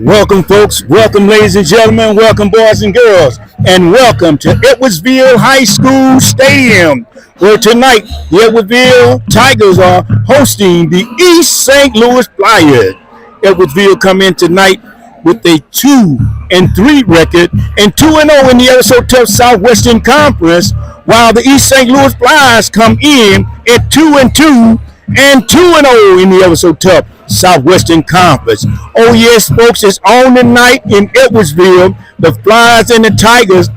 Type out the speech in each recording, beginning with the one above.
Welcome, folks. Welcome, ladies and gentlemen. Welcome, boys and girls. And welcome to Edwardsville High School Stadium, where tonight the Edwardsville Tigers are hosting the East St. Louis Flyers. Edwardsville come in tonight with a 2-3 record and 2-0 in the ever so tough Southwestern Conference, while the East St. Louis Flyers come in at 2-2 and 2-0 in the ever so tough Southwestern Conference. Oh yes, folks, it's on tonight in Edwardsville. The Flyers and the Tigers,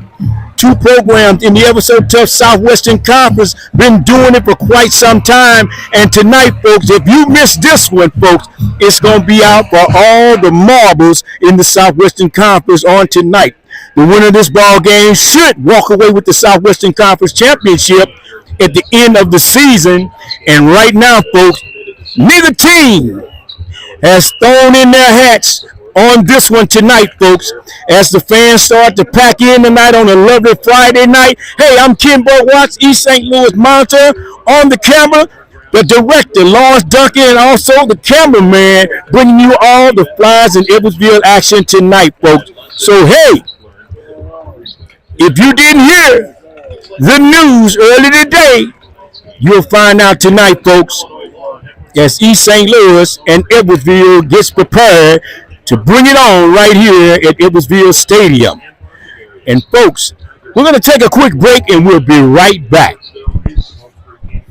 two programs in the ever so tough Southwestern Conference, been doing it for quite some time. And tonight, folks, if you miss this one, folks, it's going to be out for all the marbles in the Southwestern Conference on tonight. The winner of this ball game should walk away with the Southwestern Conference championship at the end of the season. And right now, folks, neither team has thrown in their hats on this one tonight, folks, as the fans start to pack in tonight on a lovely Friday night. Hey, I'm Ken Watts, East St. Louis Monitor. On the camera, the director, Lawrence Duncan, and also the cameraman, bringing you all the Flyers and Edwardsville action tonight, folks. So, hey, if you didn't hear the news early today, you'll find out tonight, folks, as East St. Louis and Edwardsville gets prepared to bring it on right here at Edwardsville Stadium. And folks, we're going to take a quick break and we'll be right back. In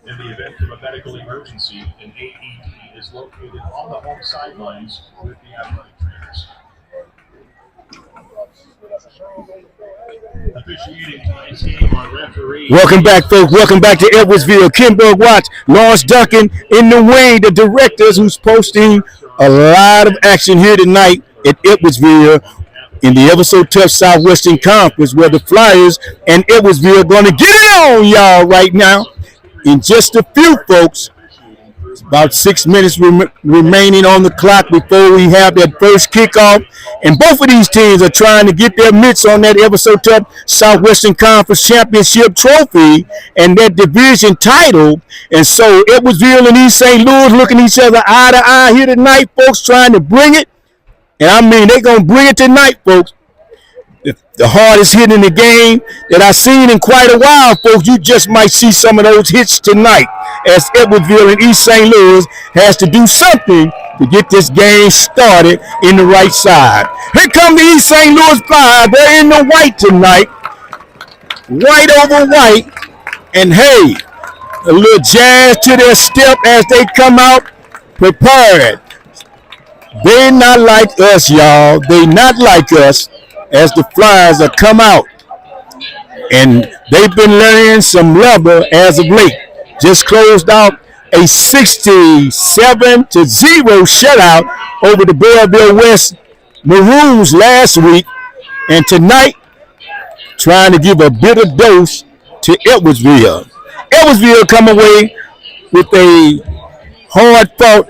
the event of a medical emergency, an AED is located on the home sidelines with the athletic trainers. Welcome back, folks. Welcome back to Edwardsville. Ken Watts, Lawrence Duncan in the wing, the directors who's posting a lot of action here tonight at Edwardsville in the ever so tough Southwestern Conference, where the Flyers and Edwardsville are going to get it on, y'all, right now. In just a few, folks. It's about 6 minutes remaining on the clock before we have that first kickoff. And both of these teams are trying to get their mitts on that ever so tough Southwestern Conference Championship trophy and that division title. And so Edwardsville and East St. Louis looking each other eye to eye here tonight, folks, trying to bring it. And I mean, they're going to bring it tonight, folks. The hardest hit in the game that I've seen in quite a while, folks. You just might see some of those hits tonight as Edwardsville and East St. Louis has to do something to get this game started in the right side. Here come the East St. Louis Flyers. They're in the white tonight. White over white. And hey, a little jazz to their step as they come out prepared. They're not like us, y'all. They're not like us. As the Flyers have come out, and they've been learning some rubber as of late. Just closed out a 67-0 shutout over the Belleville West Maroons last week, and tonight trying to give a bitter dose to Edwardsville. Edwardsville come away with a hard-fought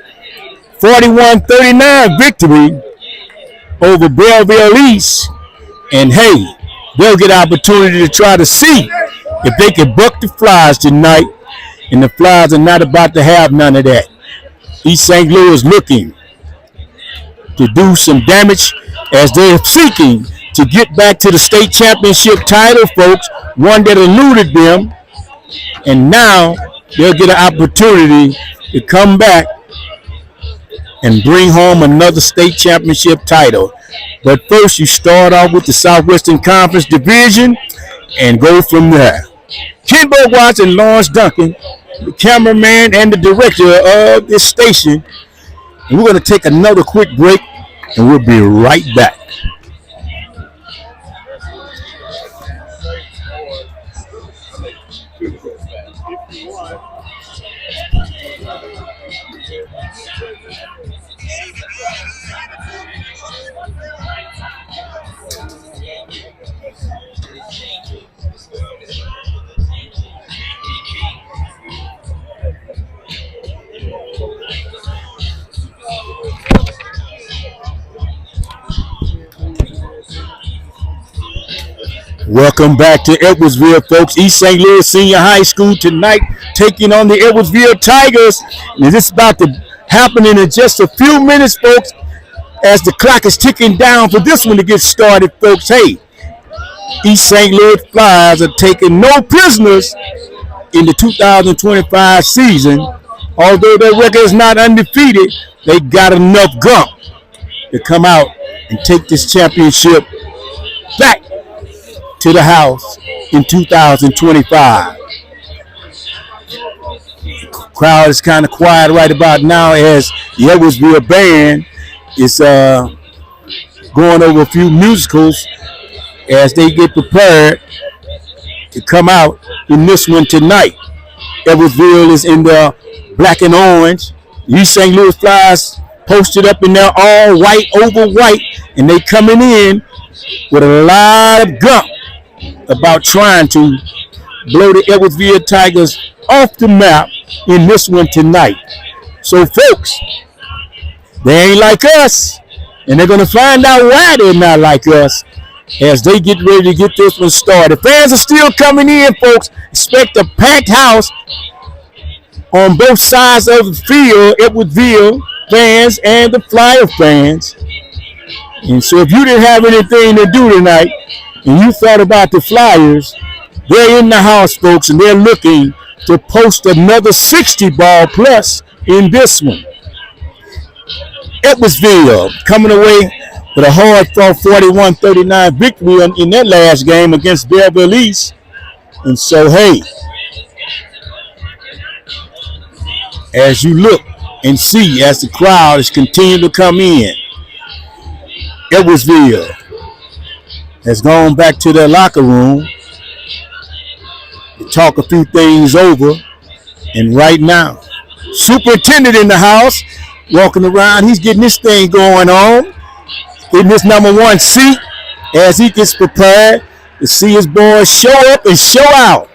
41-39 victory over Belleville East. And hey, they'll get an opportunity to try to see if they can buck the Flyers tonight. And the Flyers are not about to have none of that. East St. Louis looking to do some damage as they're seeking to get back to the state championship title, folks. One that eluded them. And now they'll get an opportunity to come back and bring home another state championship title. But first, you start off with the Southwestern Conference Division and go from there. Ken Watts and Lawrence Duncan, the cameraman and the director of this station. And we're going to take another quick break, and we'll be right back. Welcome back to Edwardsville, folks. East St. Louis Senior High School tonight taking on the Edwardsville Tigers. And this is about to happen in just a few minutes, folks. as the clock is ticking down for this one to get started, folks, hey, East St. Louis Flyers are taking no prisoners in the 2025 season. Although their record is not undefeated, they got enough gump to come out and take this championship back to the house in 2025. The crowd is kind of quiet right about now as the Edwardsville band is going over a few musicals as they get prepared to come out in this one tonight. Edwardsville is in the black and orange. East St. Louis Flyers posted up in there all white over white, and they coming in with a lot of gump about trying to blow the Edwardsville Tigers off the map in this one tonight. So, folks, they ain't like us, and they're going to find out why they're not like us as they get ready to get this one started. Fans are still coming in, folks. Expect a packed house on both sides of the field, Edwardsville fans and the Flyer fans. And so if you didn't have anything to do tonight and you thought about the Flyers, they're in the house, folks, and they're looking to post another 60 ball plus in this one. Edwardsville coming away with a hard-fought 41-39 victory in that last game against Belleville East. And so, hey, as you look and see as the crowd is continuing to come in, Edwardsville has gone back to their locker room to talk a few things over. And right now, superintendent in the house, walking around, he's getting this thing going on, getting his number one seat as he gets prepared to see his boys show up and show out.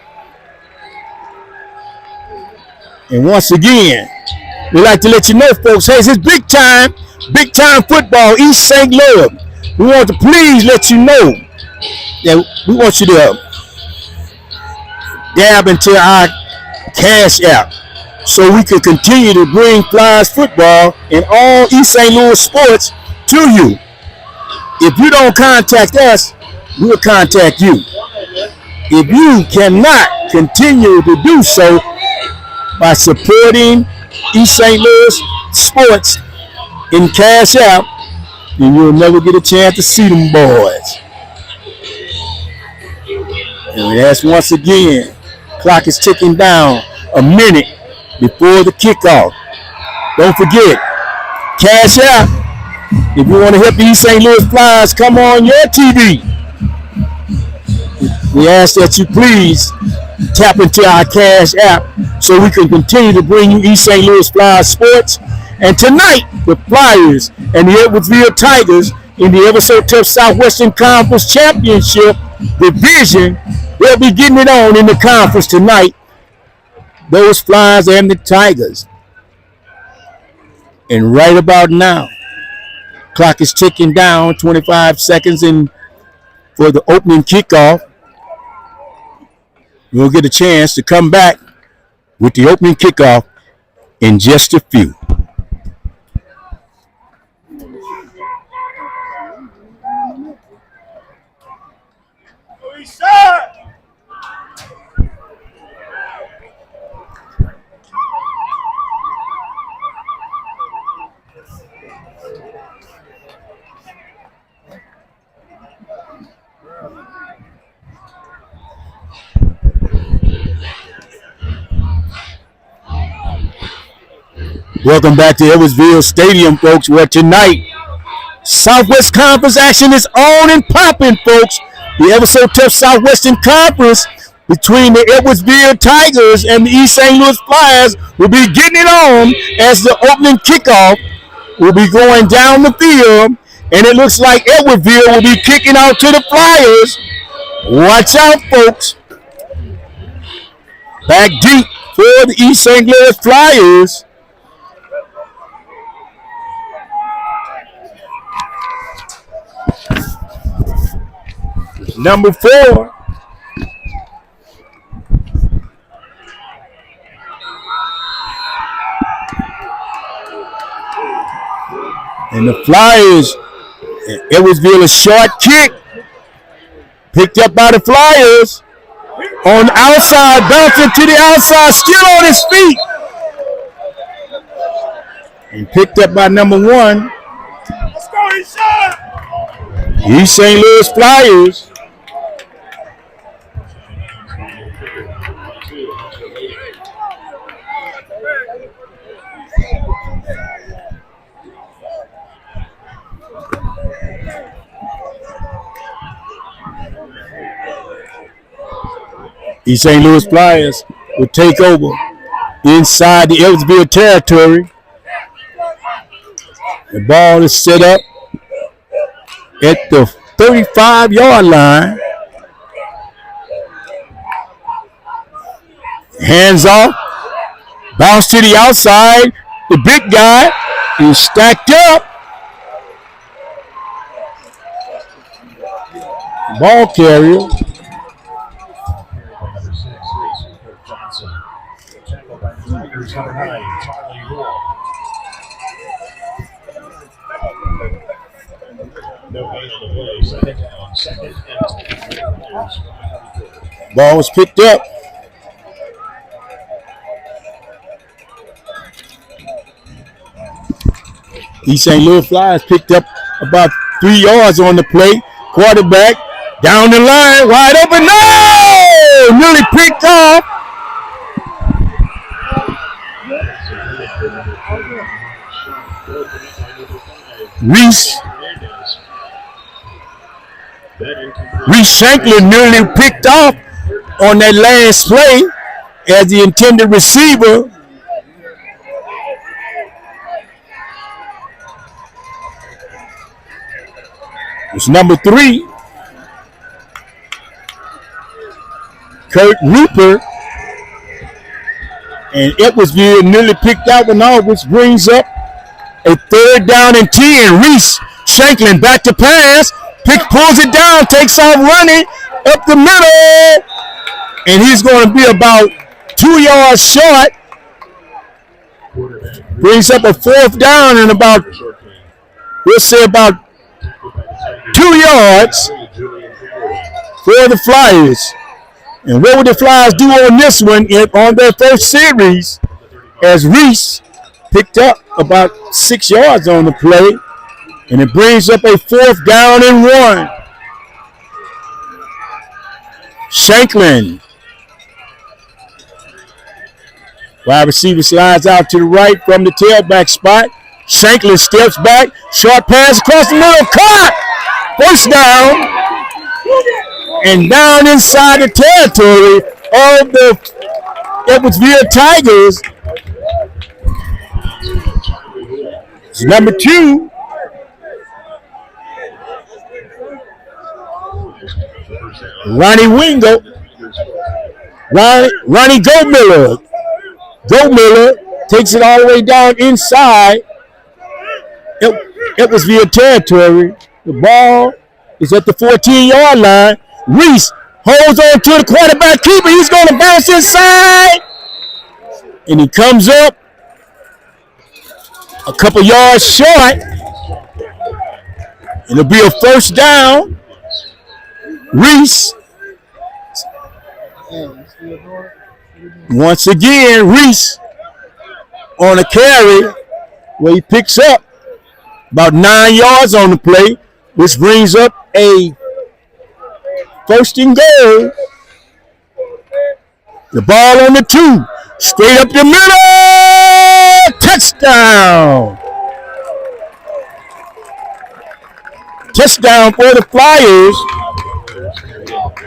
And once again, we like to let you know, folks, hey, it's big time football, East St. Louis. We want to please let you know that we want you to dab into our Cash App so we can continue to bring Flyers football and all East St. Louis sports to you. If you don't contact us, we'll contact you. If you cannot continue to do so by supporting East St. Louis sports in Cash App, then you'll never get a chance to see them boys. And that's once again, clock is ticking down a minute before the kickoff. Don't forget, Cash App. If you want to help the East St. Louis Flyers come on your TV, we ask that you please tap into our Cash App so we can continue to bring you East St. Louis Flyers sports. And tonight, the Flyers and the Edwardsville Tigers in the Ever So Tough Southwestern Conference Championship Division, they'll be getting it on in the conference tonight, those Flyers and the Tigers. And right about now, clock is ticking down, 25 seconds in for the opening kickoff. We'll get a chance to come back with the opening kickoff in just a few. Welcome back to Edwardsville Stadium, folks, where tonight Southwest Conference action is on and popping, folks. The Ever So Tough Southwestern Conference between the Edwardsville Tigers and the East St. Louis Flyers will be getting it on as the opening kickoff will be going down the field, and it looks like Edwardsville will be kicking out to the Flyers. Watch out, folks. Back deep for the East St. Louis Flyers. Number 4. And And the Flyers, Edwardsville, a short kick. Picked up by the Flyers. On the outside, bouncing to the outside, still on his feet. And picked up by number 1. East St. Louis Flyers. East St. Louis Flyers will take over inside the Edwardsville territory. The ball is set up at the 35-yard line. Hands off. Bounce to the outside. The big guy is stacked up. Ball carrier. Number 9, Charlie Moore. No gain on the play. Second down. Second and 10. Ball was picked up. East St. Louis Flyers picked up about 3 yards on the play. Quarterback down the line, wide open. No! Nearly picked off. Reese Shanklin nearly picked off on that last play as the intended receiver. It's number 3, Kurt Rupert, and Edwardsville nearly picked out one off, which brings up a 3rd down and 10. Reese Shanklin back to pass. Pulls it down, takes off running up the middle. And he's going to be about 2 yards short. Brings up a 4th down and about, we'll say about 2 yards for the Flyers. And what would the Flyers do on this one on their first series as Reese picked up about 6 yards on the play, and it brings up a 4th down and 1. Shanklin. Wide receiver slides out to the right from the tailback spot. Shanklin steps back, short pass across the middle, caught! First down, and down inside the territory of the Edwardsville Tigers. It's number 2. Ronnie Goldmiller. Goldmiller takes it all the way down inside Edwardsville territory. The ball is at the 14-yard line. Reese holds on to the quarterback keeper. He's going to bounce inside. And he comes up a couple yards short. And it'll be a 1st down. Reese. Once again, Reese on a carry where he picks up about 9 yards on the play, which brings up a 1st and goal. The ball on the 2, straight up the middle, touchdown. Touchdown for the Flyers.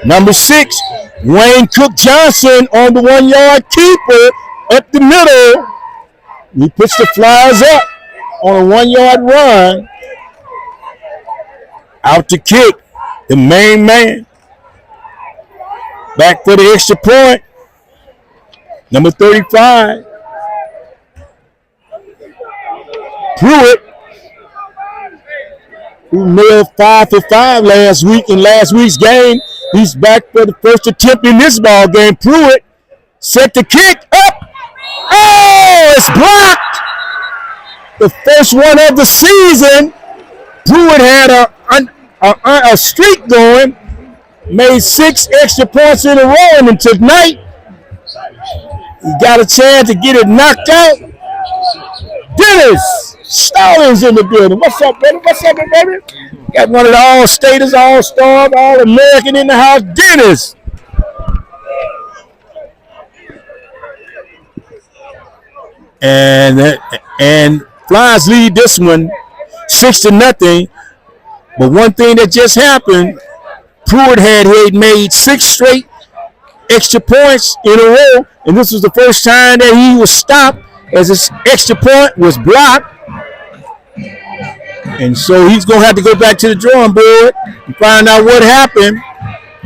Number 6, Wayne Cook Johnson on the 1-yard keeper up the middle. He puts the Flyers up on a 1-yard run. Out to kick, the main man. Back for the extra point. Number 35. Pruitt, who nailed 5 for 5 last week in last week's game. He's back for the first attempt in this ball game. Pruitt set the kick up. Oh, it's blocked. the first one of the season. Pruitt had a streak going, made 6 extra points in a row, and tonight he got a chance to get it knocked out. Dennis Stallings in the building. What's up, baby? What's up, baby? Got one of the all-staters, all-stars, all-American in the house, Dennis. And Flyers lead this one 6-0. But one thing that just happened, Pruitt had made 6 straight extra points in a row, and this was the first time that he was stopped as his extra point was blocked. And so he's going to have to go back to the drawing board and find out what happened.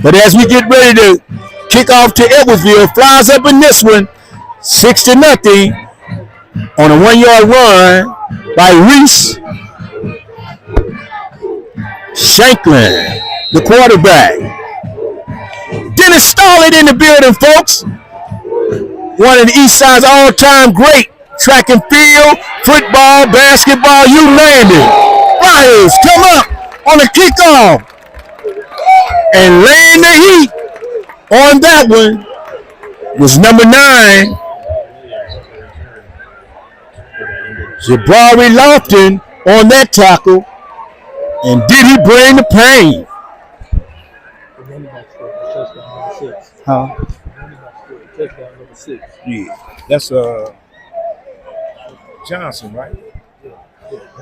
But as we get ready to kick off to Edwardsville, Flies up in this one, 6-0 on a 1-yard run by Reese Shanklin, the quarterback. Dennis Stallings in the building, folks. One of the East Side's all-time great track and field, football, basketball, you name it. Flyers come up on the kickoff and laying the heat on that one was number 9, Jabari Lofton on that tackle. And did he bring the pain? Huh? Yeah, that's Johnson, right?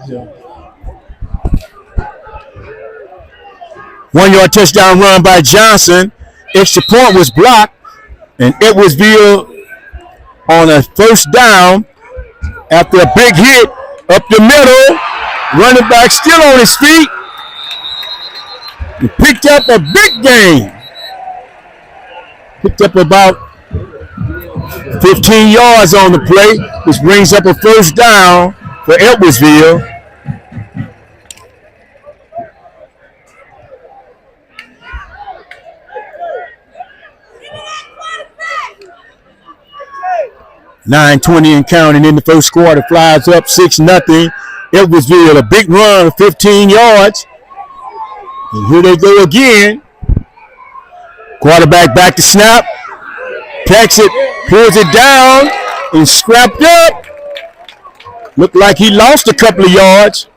Yeah. 1-yard touchdown run by Johnson. Extra point was blocked, and Edwardsville on a first down after a big hit up the middle. Running back still on his feet. He picked up a big gain. Picked up about 15 yards on the play, which brings up a first down for Edwardsville. .9:20 and counting in the first quarter. Flies up 6-0. Edwardsville, a big run of 15 yards. And here they go again. Quarterback back to snap. Packs it, pulls it down, and scrapped up. Looked like he lost a couple of yards.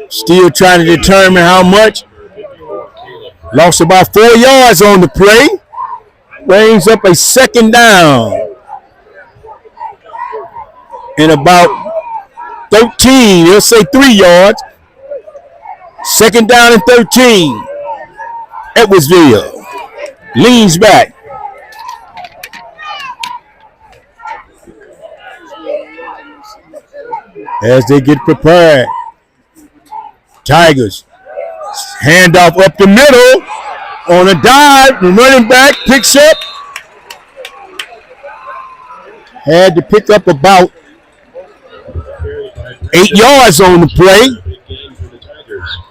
Still trying to determine how much. Lost about 4 yards on the play. Brings up a second down. And about 13, he'll say 3 yards. Second down and 13. Edwardsville leans back. As they get prepared. Tigers. Handoff up the middle. On a dive, the running back picks up. Had to pick up about 8 yards on the play.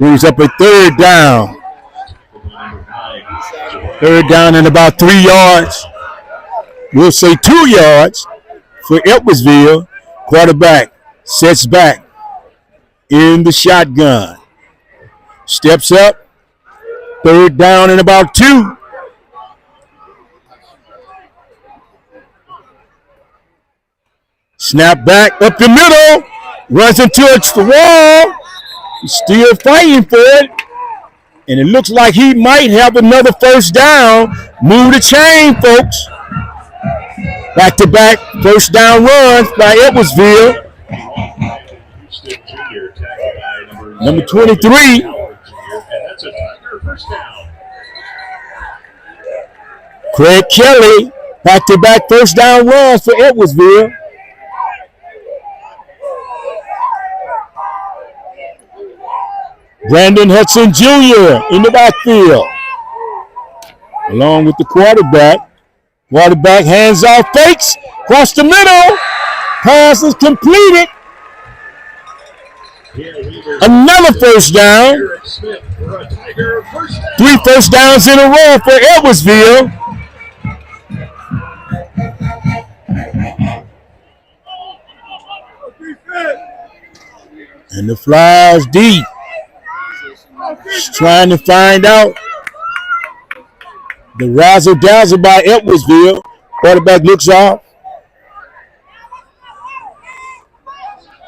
Brings up a third down. Third down and about 3 yards. We'll say 2 yards for Edwardsville. Quarterback sets back in the shotgun. Steps up. Third down and about 2. Snap back up the middle. Runs into the wall. He's still fighting for it. And it looks like he might have another first down. Move the chain, folks. Back-to-back first down runs by Edwardsville. Number 23. Craig Kelly, back-to-back first down runs for Edwardsville. Brandon Hudson Jr. in the backfield. Along with the quarterback. Quarterback hands off, fakes, across the middle. Pass is completed. Another first down. 3 first downs in a row for Edwardsville. And the Flyers deep. Just trying to find out. The razzle dazzle by Edwardsville. Quarterback looks off.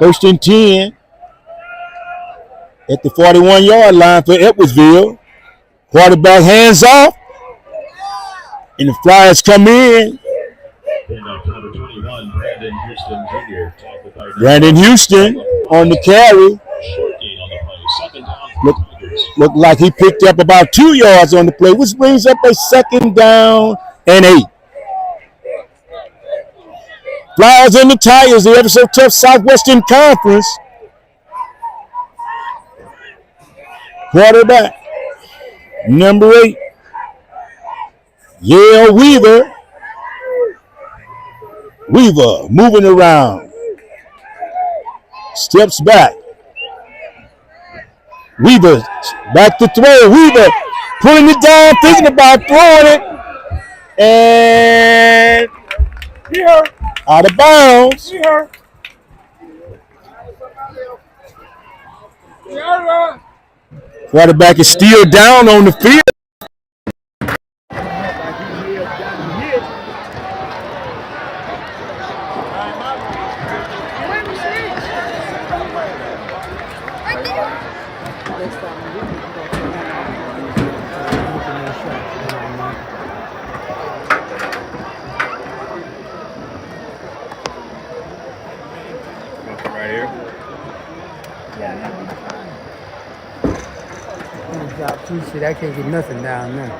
1st and 10 at the 41-yard line for Edwardsville. Quarterback hands off. And the Flyers come in. Number 21, Brandon Houston Jr. Brandon Houston on the carry. Short gain on the play. 2nd down. Looked like he picked up about 2 yards on the play, which brings up a 2nd down and 8. Flyers and the Tigers, the ever so tough Southwestern Conference. Quarterback, number 8, Yale Weaver. Weaver moving around. Steps back. Weaver back to throw. Weaver pulling it down, thinking about throwing it. And out of bounds. Quarterback is still down on the field. Shit, I can't get nothing down there.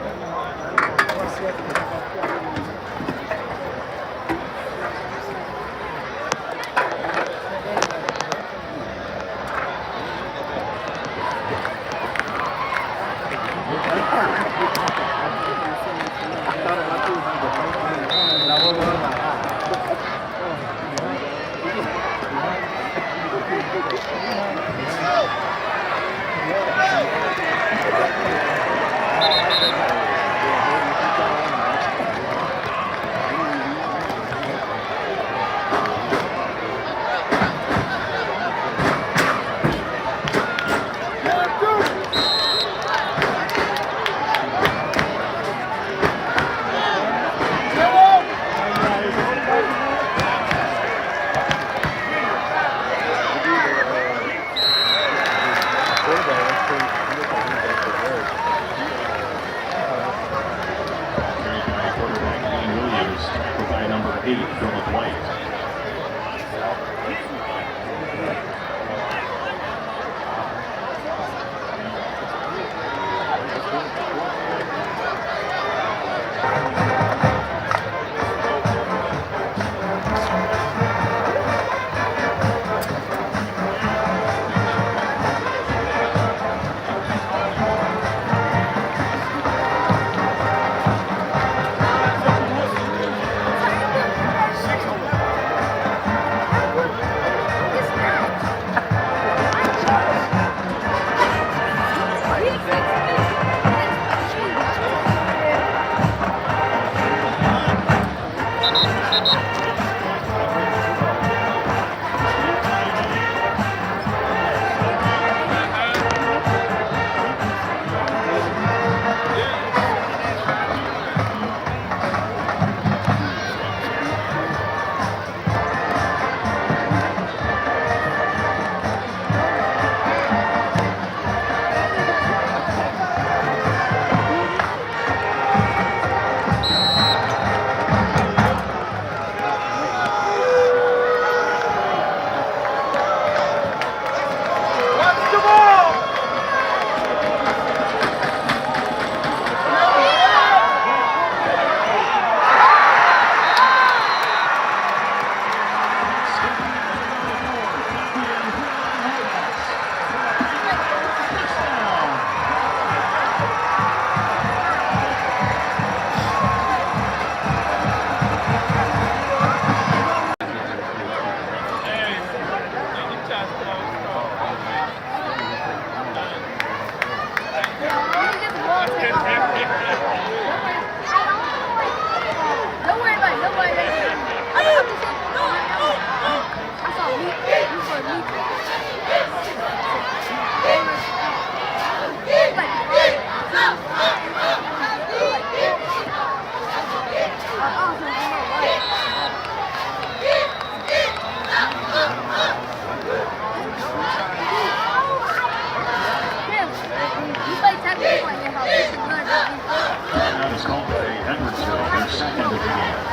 Edwardsville, their second of the game.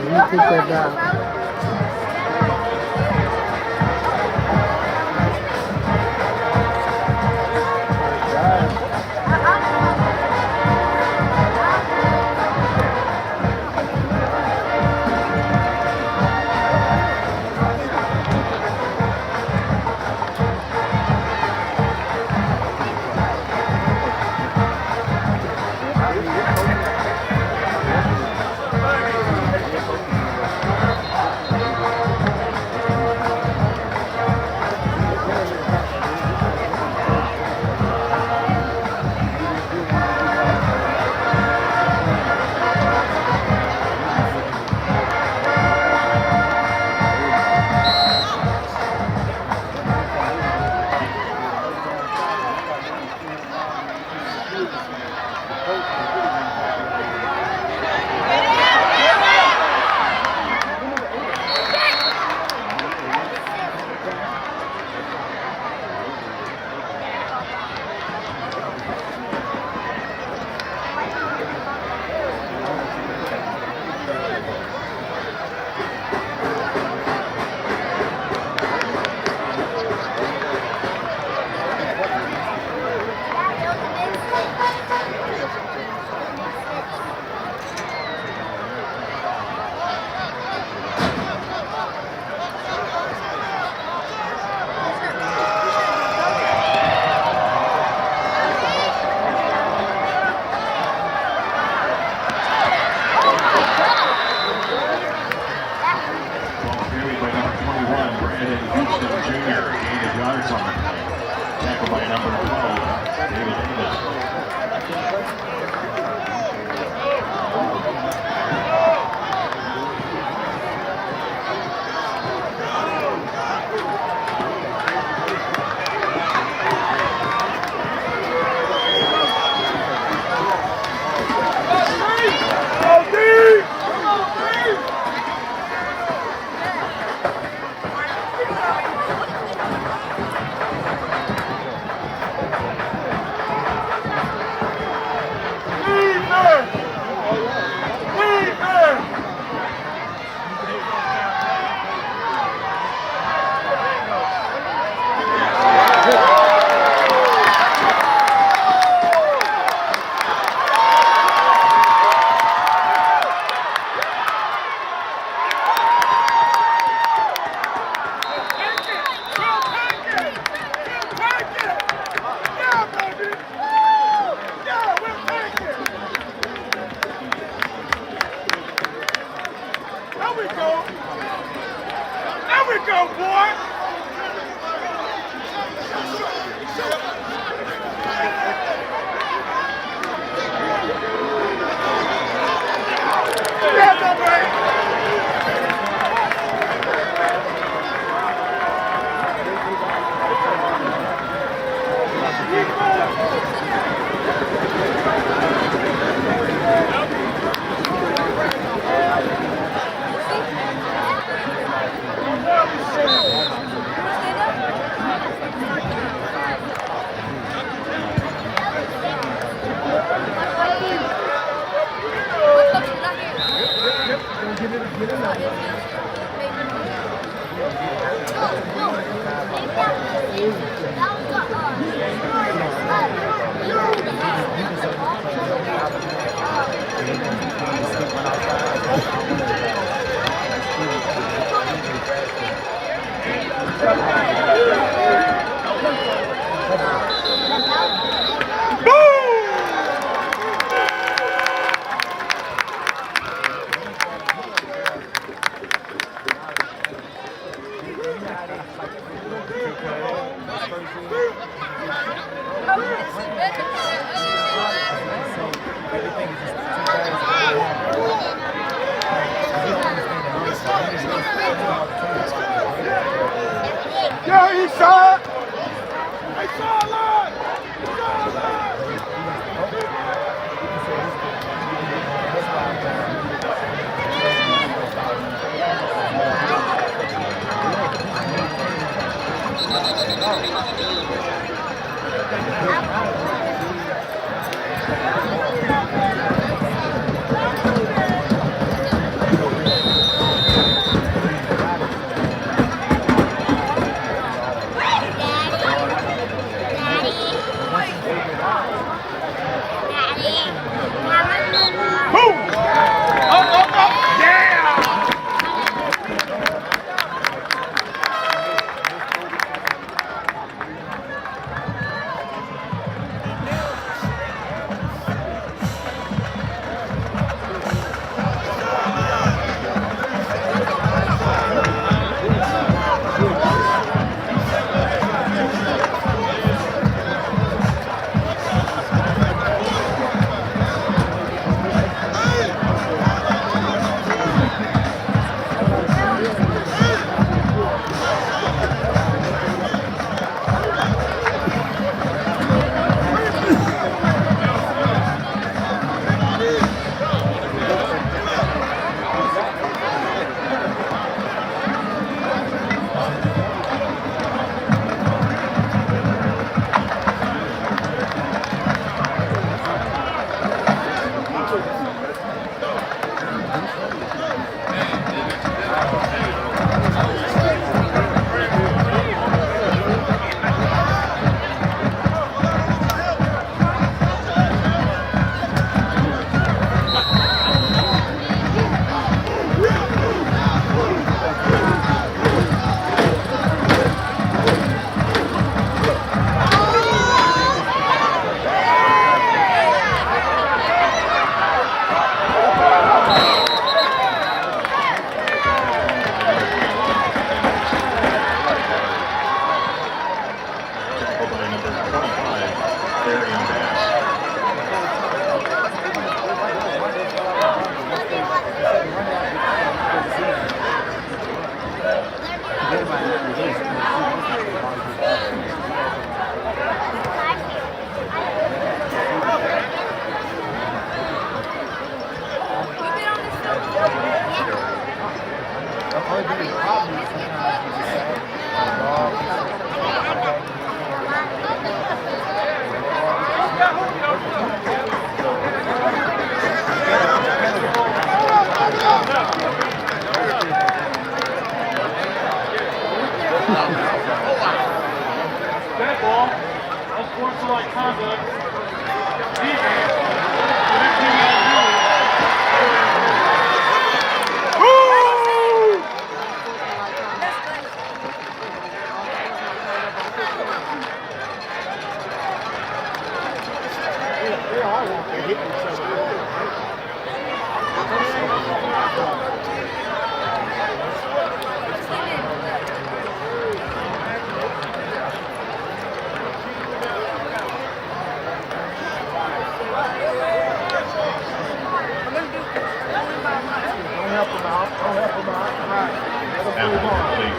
You take that down.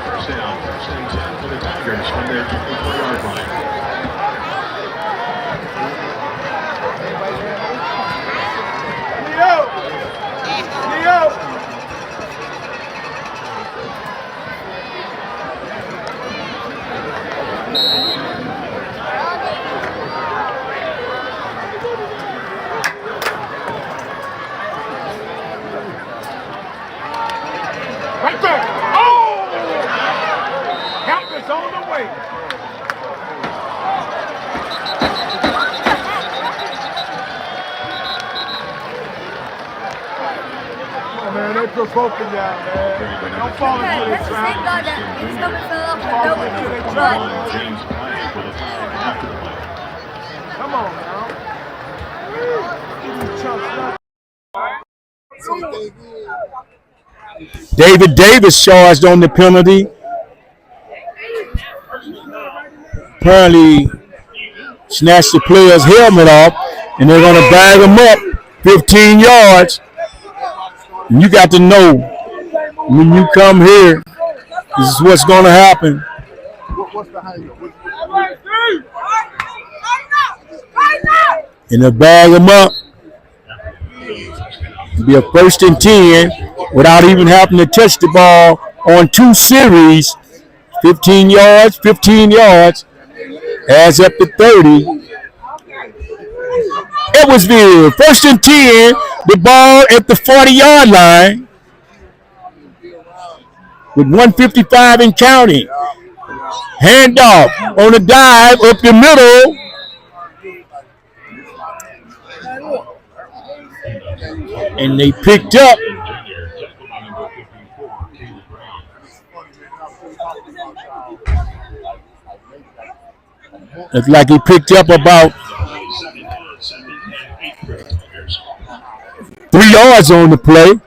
First down, first and 10 for the Tigers from their 24-yard line. Right there. Oh! Help is on the way. Oh, man, they provoking y'all, man. Don't fall into this trap. James Bryant with a time after the play. Come on now. Give me chunks, David Davis charged on the penalty. Apparently snatched the player's helmet off, and they're going to bag him up 15 yards. And you got to know when you come here, this is what's going to happen. And they bag him up. It'll be a 1st and 10 without even having to touch the ball on 2 series. 15 yards, 15 yards. Adds up to 30. Edwardsville, 1st and 10. The ball at the 40-yard line. With 1:55 and counting. Handoff on a dive up the middle. And they picked up. Looks like he picked up about 3 yards on the play.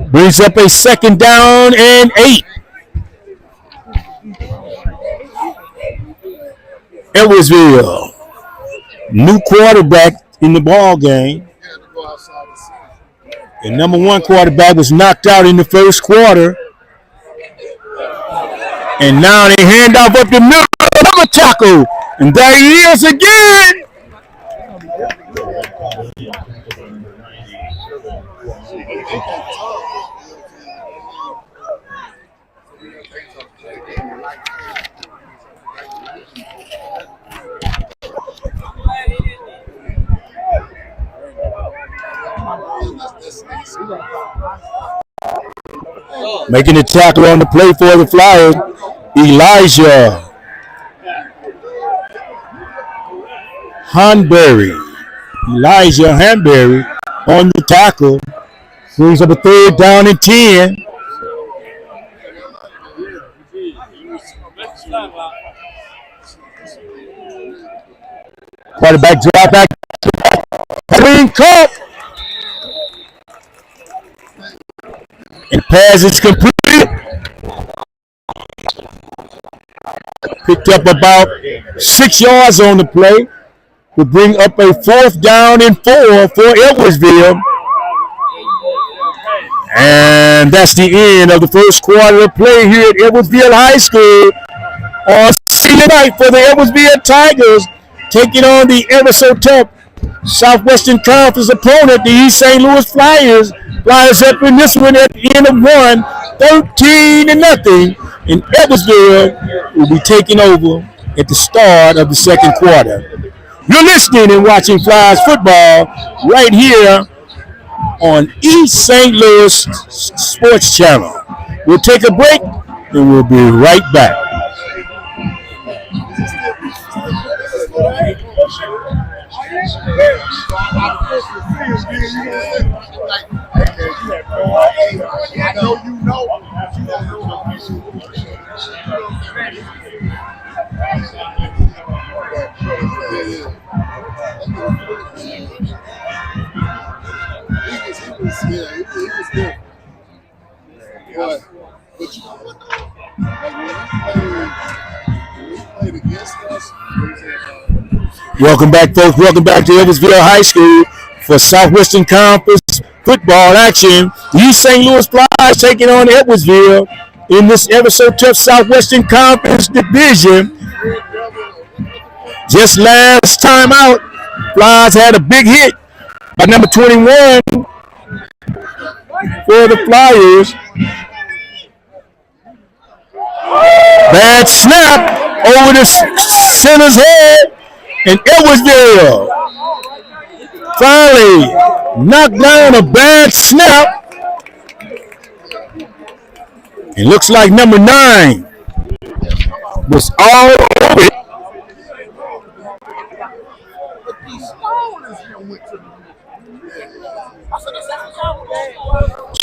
Brings up a 2nd down and 8. Edwardsville, new quarterback in the ball game. The number 1 quarterback was knocked out in the 1st quarter. And now they hand off up the middle. Another tackle. And there he is again. Making the tackle on the play for the Flyers, Elijah Hanbury. Elijah Hanbury on the tackle. Brings up a 3rd down and 10. Quarterback drop back. Green Cup. And pass is complete. Picked up about 6 yards on the play. Will bring up a 4th down and 4 for Edwardsville. And that's the end of the 1st quarter of play here at Edwardsville High School on senior night for the Edwardsville Tigers, taking on the ever so tough Southwestern Conference opponent, the East St. Louis Flyers. Flyers up in this one at the end of 1, 13-0, and Edwardsville will be taking over at the start of the second quarter. You're listening and watching Flyers football right here on East St. Louis Sports Channel. We'll take a break and we'll be right back. Welcome back, folks. Welcome back to Edwardsville High School for Southwestern Conference football action. The East St. Louis Flyers taking on Edwardsville in this ever so tough Southwestern Conference division. Just last time out, Flyers had a big hit by number 21 for the Flyers. Bad snap over the center's head, and Edwardsville finally knocked down a bad snap. It looks like number 9 was all over it.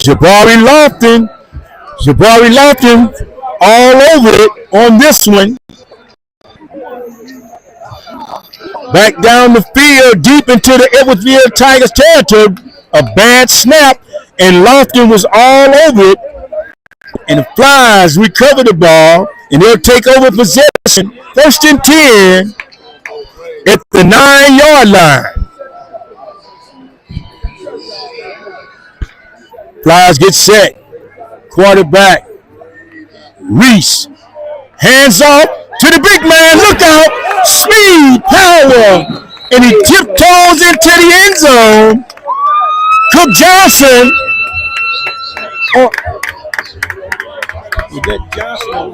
Jabari Lofton all over it on this one. Back down the field, deep into the Edwardsville Tigers territory. A bad snap, and Lofton was all over it. And the Flyers recover the ball, and they'll take over possession. 1st and 10 at the 9-yard line. Flyers get set. Quarterback Reese. Hands off to the big man. Look out. Speed, power. And he tiptoes into the end zone. Cook Johnson. Oh. Is that Johnson?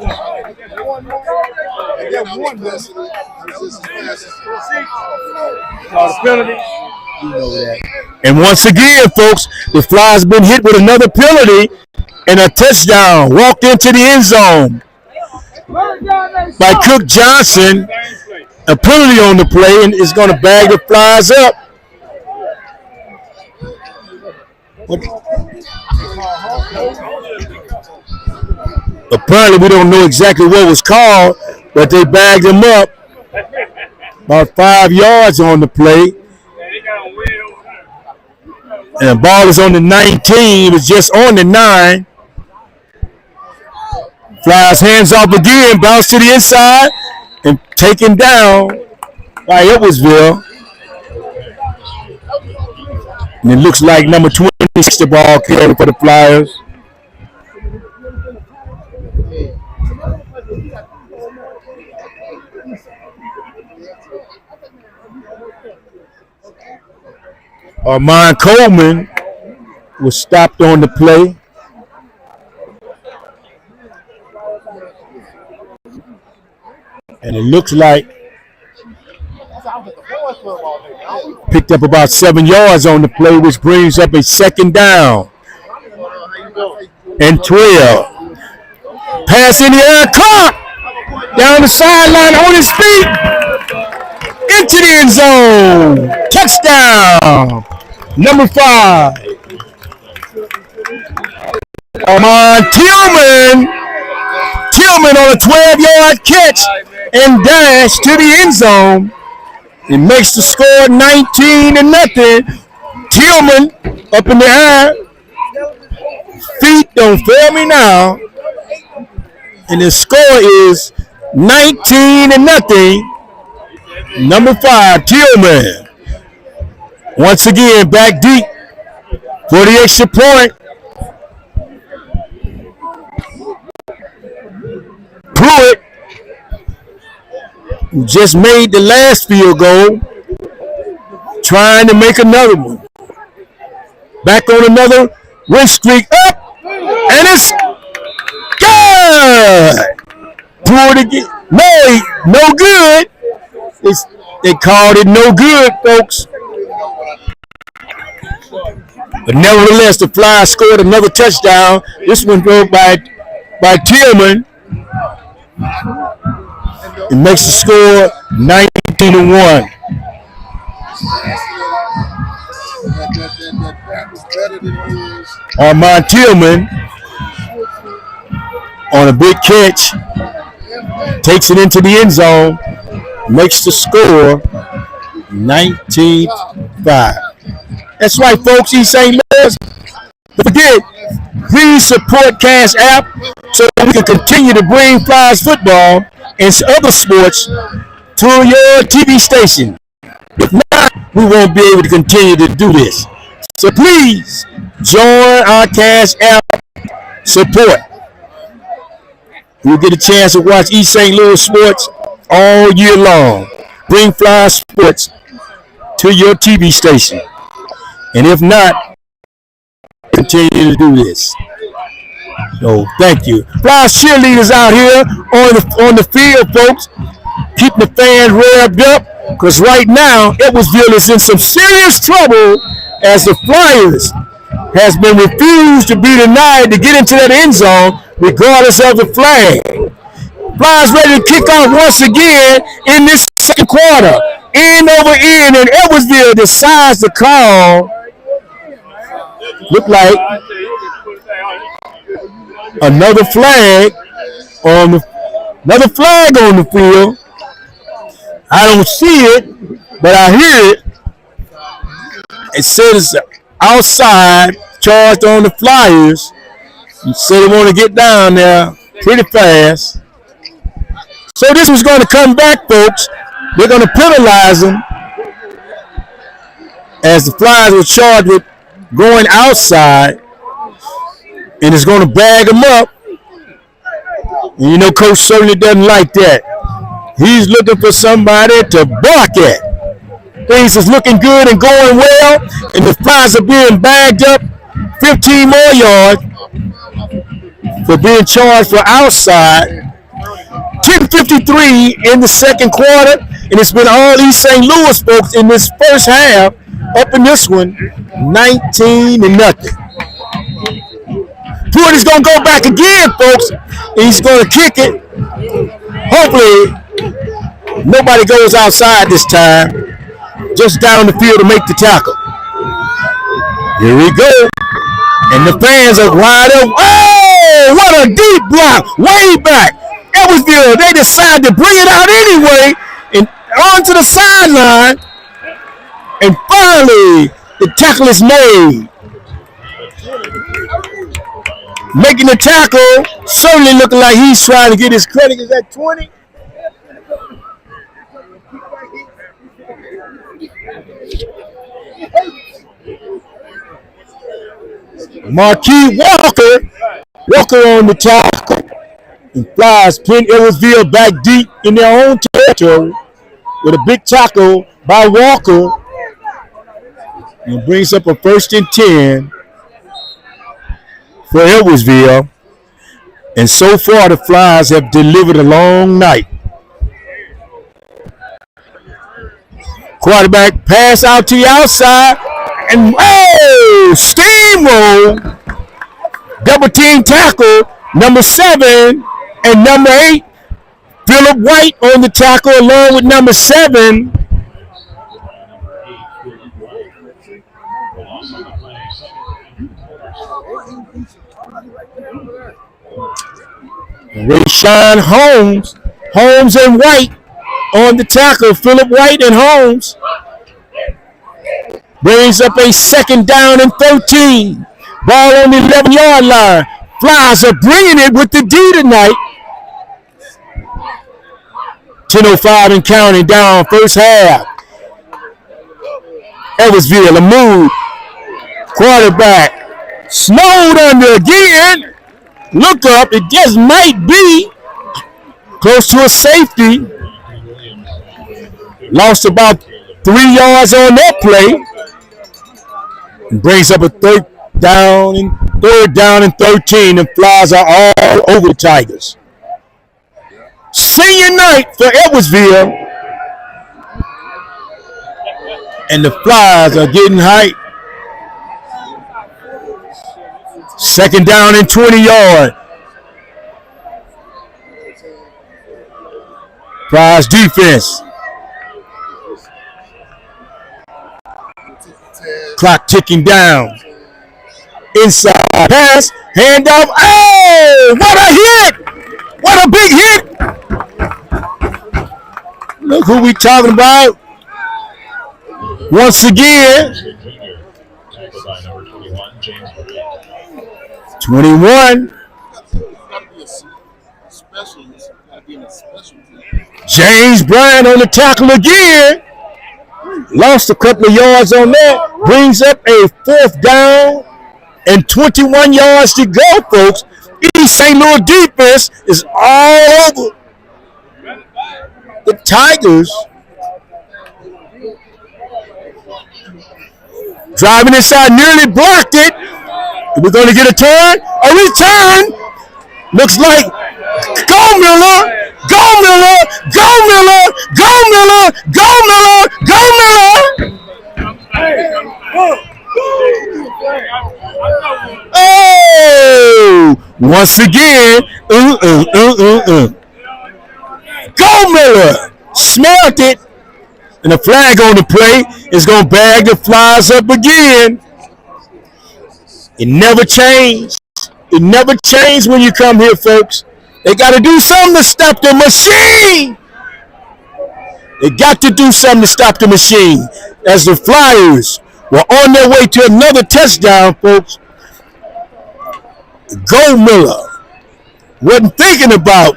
You know that. And once again, folks, the Flyers been hit with another penalty and a touchdown. Walked into the end zone by Cook Johnson. A penalty on the play, and is going to bag the Flyers up. Apparently, we don't know exactly what was called, but they bagged him up about 5 yards on the play. And the ball is on the 19. It was just on the 9. Flyers hands off again, bounce to the inside, and taken down by Edwardsville. And it looks like number 26 the ball carrier for the Flyers. Armand Coleman was stopped on the play. And it looks like picked up about 7 yards on the play, which brings up a 2nd down and 12. Pass in the air, caught down the sideline on his feet into the end zone. Touchdown, number 5. Armand Tillman on a 12-yard catch and dash to the end zone. It makes the score 19-0. Tillman up in the air. Feet don't fail me now. And the score is 19-0. Number 5, Tillman. Once again, back deep for the extra point. Pruitt, who just made the last field goal, trying to make another one. Back on another win streak, up, and it's No good. They called it no good, folks. But nevertheless, the Flyers scored another touchdown. This one broke by Tillman. It makes the score 19-1. Armand Tillman on a big catch takes it into the end zone, makes the score 19-5. That's right, folks. East St. Louis. Don't forget, please support Cash App so we can continue to bring Flyers football and other sports to your TV station. If not, we won't be able to continue to do this. So please join our Cash App support. You'll get a chance to watch East St. Louis sports all year long. Bring Flyers sports to your TV station. And if not, continue to do this. So thank you. Flyers cheerleaders out here on the field, folks. Keep the fans revved up, because right now Edwardsville is in some serious trouble as the Flyers has been refused to be denied to get into that end zone regardless of the flag. Flyers ready to kick off once again in this second quarter. End over end, and Edwardsville decides to call. Look like another flag on the field. I don't see it, but I hear it. It says outside, charged on the Flyers. You say they want to get down there pretty fast. So this was going to come back, folks. They're going to penalize them as the Flyers were charged with going outside, and it's going to bag them up. And you know, Coach certainly doesn't like that. He's looking for somebody to bark at. Things is looking good and going well, and the Flyers are being bagged up 15 more yards for being charged for outside. 10:53 in the second quarter, and it's been all East St. Louis folks in this first half. Up in this one, 19-0. Pruitt is going to go back again, folks. He's going to kick it. Hopefully, nobody goes outside this time. Just down the field to make the tackle. Here we go. And the fans are wide open. Oh, what a deep block. Way back. Edwardsville, they decide to bring it out anyway and onto the sideline. And finally, the tackle is made. Making the tackle, certainly looking like he's trying to get his credit. Is that 20? Marquis Walker on the tackle. And Flyers pin Edwardsville back deep in their own territory with a big tackle by Walker. And brings up a 1st and 10 for Edwardsville. And so far, the Flyers have delivered a long night. Quarterback pass out to the outside. And, steamroll. Double team tackle. Number 7 and number 8. Phillip White on the tackle along with number 7. Rashawn Holmes and White on the tackle. Phillip White and Holmes brings up a 2nd down and 13. Ball on the 11-yard line. Flyers are bringing it with the D tonight. 10:05 and counting down first half. Edwardsville, a move. Quarterback snowed under again. Look up, it just might be close to a safety. Lost about 3 yards on that play. And brings up a 3rd down and 13. And Flyers are all over the Tigers. Senior night for Edwardsville. And the Flyers are getting hyped. Second down and 20 yards. Flyers defense. Clock ticking down. Inside pass. Handoff. Oh, what a hit! What a big hit! Look who we talking about. Once again. 21. James Bryant on the tackle again. Lost a couple of yards on that. Brings up a 4th down and 21 yards to go, folks. East St. Louis defense is all over the Tigers. Driving inside, nearly blocked it. We're going to get a turn. A return. Looks like go Miller. Go Miller. Go Miller. Go Miller. Go Miller. Go Miller. Oh, once again. Go Miller. Smelled it. And the flag on the play is going to bag the Flyers up again. It never changed. It never changed when you come here, folks. They got to do something to stop the machine. They got to do something to stop the machine. As the Flyers were on their way to another touchdown, folks, Go Miller wasn't thinking about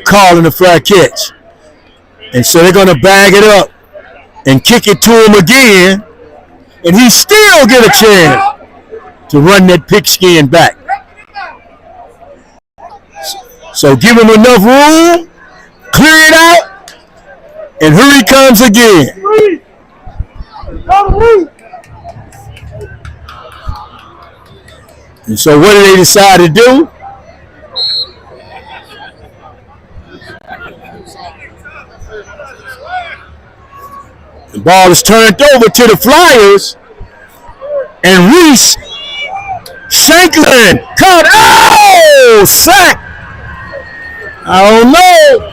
calling the flag catch. And so they're going to bag it up and kick it to him again. And he still get a chance to run that pigskin back. So give him enough room, clear it out, and here he comes again. And so what did they decide to do? The ball is turned over to the Flyers, and Reese Shanklin caught. Oh, sack! I don't know.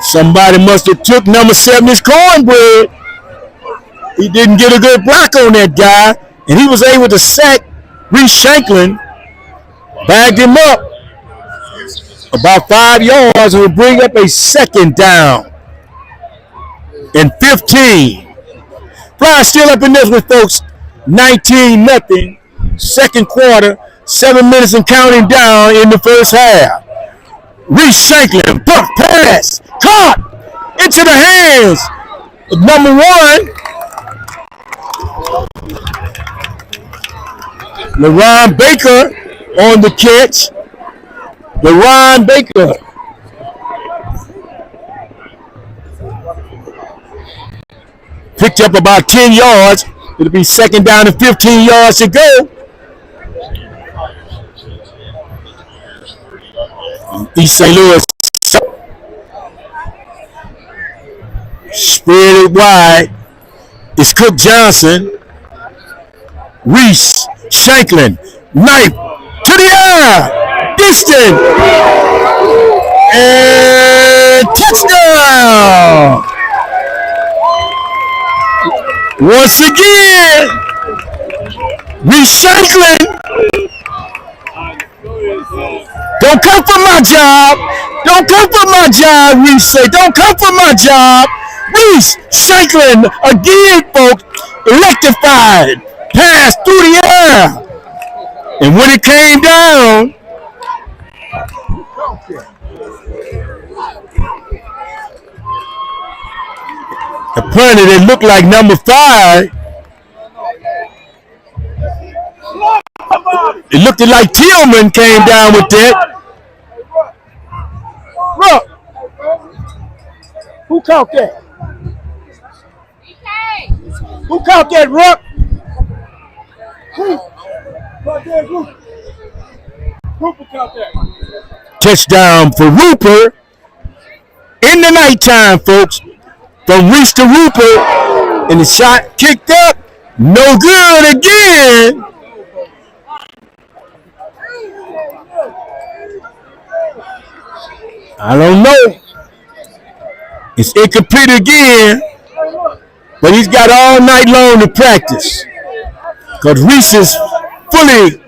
Somebody must have took number 7's cornbread. He didn't get a good block on that guy, and he was able to sack Reese Shanklin, bagged him up about 5 yards, and will bring up a 2nd down and 15. Flyers still up in this with folks, 19-0, second quarter, 7 minutes and counting down in the first half. Reese Shanklin, buck pass, caught into the hands of number 1. LaRon Baker on the catch. LaRon Baker. Picked up about 10 yards. It'll be 2nd down and 15 yards to go. East St. Louis. Spread it wide. It's Cook Johnson. Reese Shanklin. Knife to the air. Distant. And touchdown. Once again, Reese Shanklin. Don't come for my job. Don't come for my job, Reese say. Don't come for my job. Reese Shanklin, again, folks, electrified. Pass through the air. And when it came down, the punter that looked like number 5, it looked like Tillman came down with that. Look, who caught that? Who caught that, Rook? Touchdown for Rupert in the nighttime, folks. From Reese to Rupert, and the shot kicked up. No good again. I don't know. It's incomplete again, but he's got all night long to practice because Reese is fully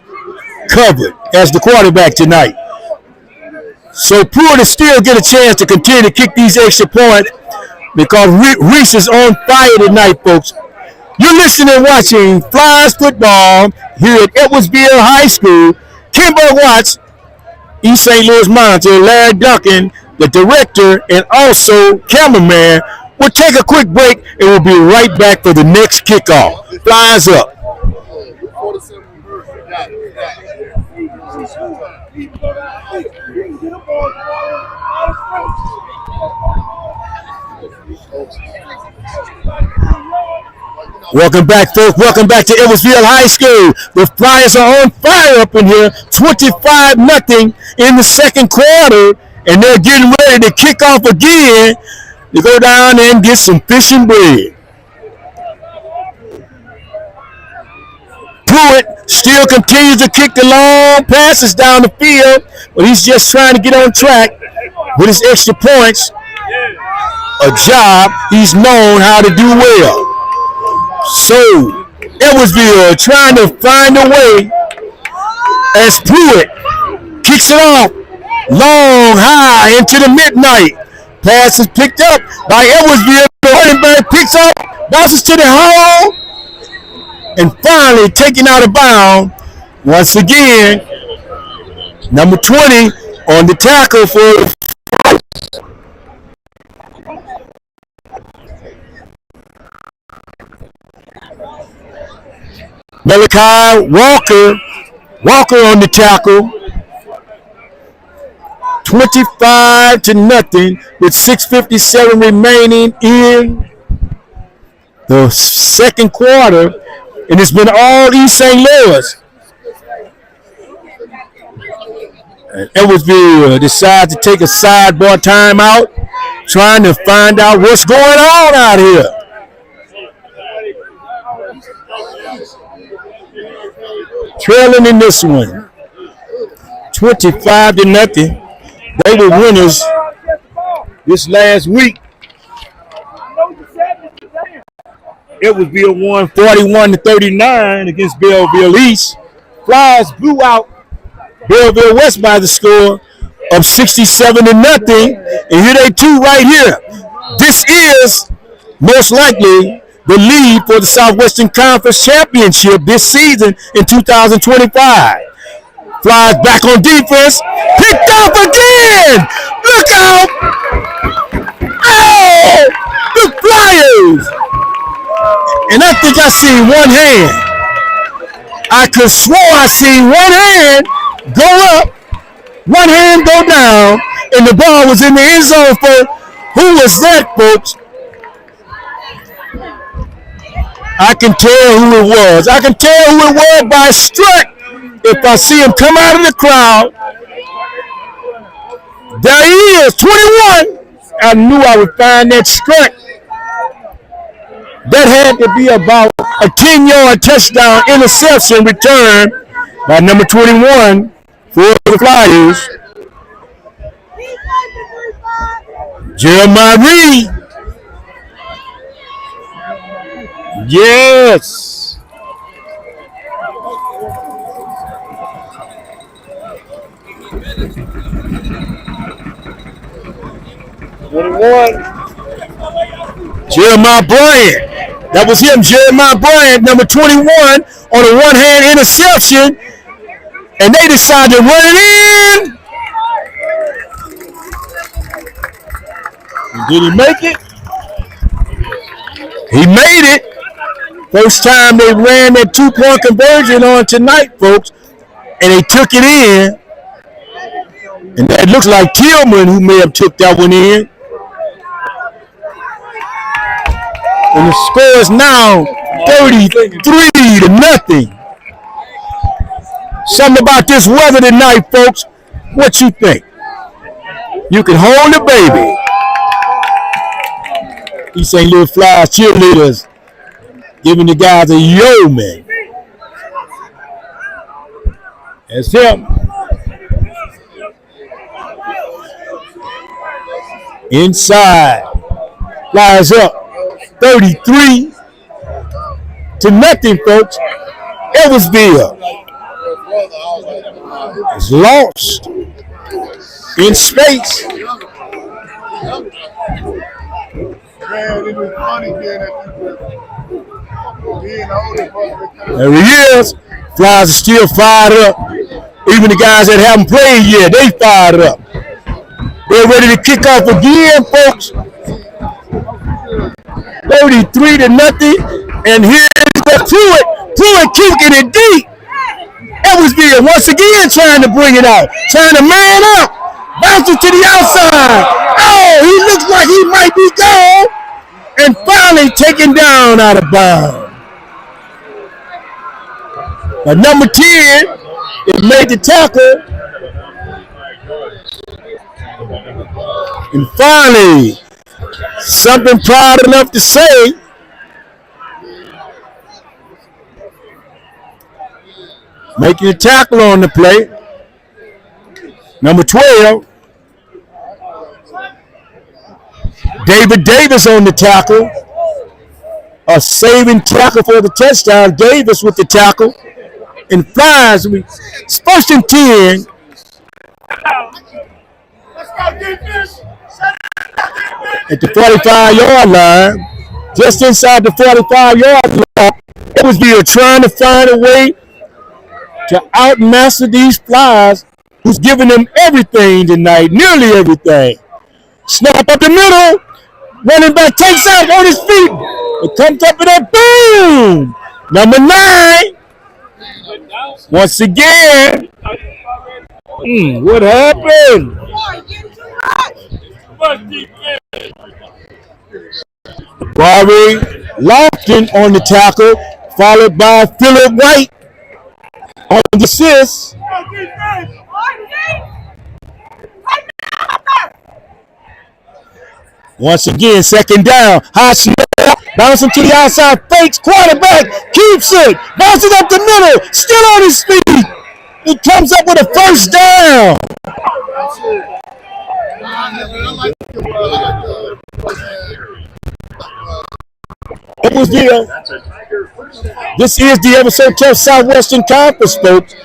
covered as the quarterback tonight. So Pruitt will still get a chance to continue to kick these extra points because Reese is on fire tonight, folks. You're listening and watching Flyers football here at Edwardsville High School. Kimbo Watts, East St. Louis Monitor, Larry Duncan, the director, and also cameraman, will take a quick break and we'll be right back for the next kickoff. Flyers up. Welcome back, folks. Welcome back to Edwardsville High School. The Flyers are on fire up in here, 25-0 in the second quarter, and they're getting ready to kick off again to go down and get some fish and bread. Pruitt still continues to kick the long passes down the field, but he's just trying to get on track with his extra points, a job he's known how to do well. So, Edwardsville trying to find a way as Pruitt kicks it off long, high into the midnight. Pass is picked up by Edwardsville. The running back picks up, bounces to the hole, and finally taken out of bounds. Once again, number 20 on the tackle for Malachi Walker on the tackle. 25-0 with 6:57 remaining in the second quarter, and it's been all East St. Louis. And Edwardsville decides to take a sidebar timeout, trying to find out what's going on out here. Trailing in this one, 25-0. They were winners this last week. Edwardsville won 41-39 against Belleville East. Flyers blew out Belleville West by the score of 67-0. And here they two right here. This is most likely the lead for the Southwestern Conference Championship this season in 2025. Flyers back on defense. Picked up again. Look out. Oh, the Flyers. And I think I see one hand. I could swear I see one hand go up, one hand go down, and the ball was in the end zone for who was that, folks? I can tell who it was. I can tell who it was by Struck. If I see him come out of the crowd, there he is, 21. I knew I would find that Struck. That had to be about a 10-yard touchdown interception return by number 21 for the Flyers. Jeremiah Reed. Yes. Jeremiah Bryant. That was him, Jeremiah Bryant, number 21, on a one-hand interception. And they decided to run it in. Did he make it? He made it. First time they ran that two-point conversion on tonight, folks. And they took it in. And that looks like Tillman who may have took that one in. And the score is now 33-0. Something about this weather tonight, folks. What you think? You can hold the baby. These St. Louis Flyers cheerleaders giving the guys a yo, man. That's him. Inside. Flyers up 33-0, folks. Edwardsville is lost in space. Man, it was funny There he is. Flyers are still fired up. Even the guys that haven't played yet, they fired up. They're ready to kick off again, folks. 33-0. And here's the Pruitt kicking it deep. Edwardsville once again trying to bring it out. Trying to man up. Bouncing to the outside. Oh, he looks like he might be gone. And finally taken down out of bounds. But number 10, it made the tackle. And finally, something proud enough to say. Making a tackle on the play. Number 12. David Davis on the tackle. A saving tackle for the touchdown. Davis with the tackle. And Flyers, it's 1st and 10. At the 45-yard line. Just inside the 45-yard line. Edwardsville trying to find a way to outmaster these Flyers, who's giving them everything tonight, nearly everything. Snap up the middle. Running back takes off on his feet. It comes up and that boom. Number 9. Once again. What happened? Bobby Lofton on the tackle, followed by Philip White on the assist. Once again, 2nd down. High snap. Bouncing to the outside. Fakes. Quarterback. Keeps it. Bounces up the middle. Still on his feet. He comes up with a 1st down. Edwardsville. This is the Ever So Tough Southwestern Conference, folks.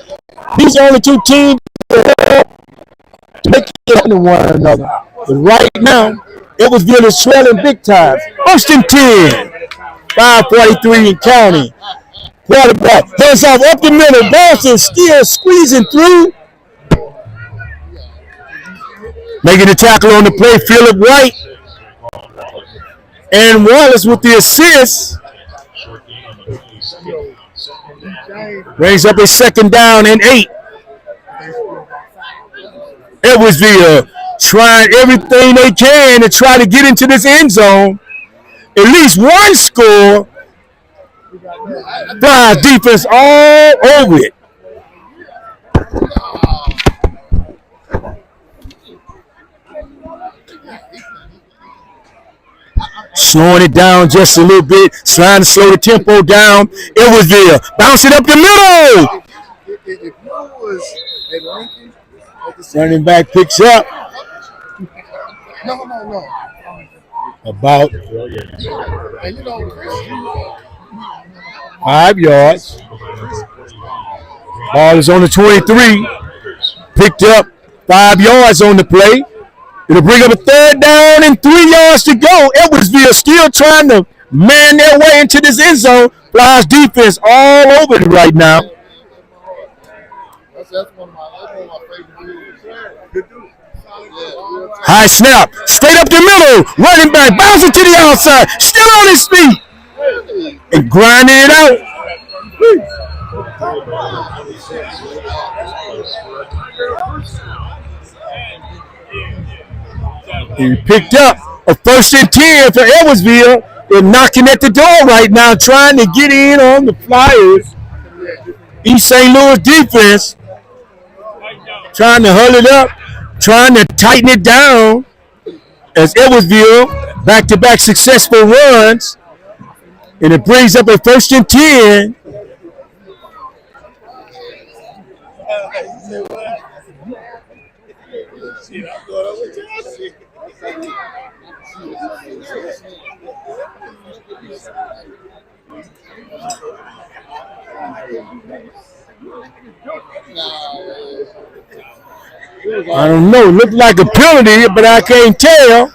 These are only 2 teams to make it to one another. But right now, Edwardsville is swelling big time. 1st and 10. 5:43 in counting. Quarterback hands off up the middle. Boston still squeezing through. Making the tackle on the play, Philip White. And Wallace with the assist. Brings up a 2nd down and 8. Edwardsville trying everything they can to try to get into this end zone. At least one score. Flyers defense all over it. Slowing it down just a little bit, trying to slow the tempo down. Edwardsville bouncing up the middle. Running back picks up. No. About 5 yards. Ball is on the 23. Picked up 5 yards on the play. It'll bring up a 3rd down and 3 yards to go. Edwardsville still trying to man their way into this end zone. Flyers defense all over it right now. That's one of my favorite. High snap, straight up the middle, running back, bouncing to the outside, still on his feet, and grinding it out. He picked up a 1st and 10 for Edwardsville. They're knocking at the door right now, trying to get in on the Flyers East St. Louis defense trying to huddle it up, trying to tighten it down as Edwardsville back-to-back successful runs, and it brings up a 1st and 10. I don't know. Looked like a penalty, but I can't tell.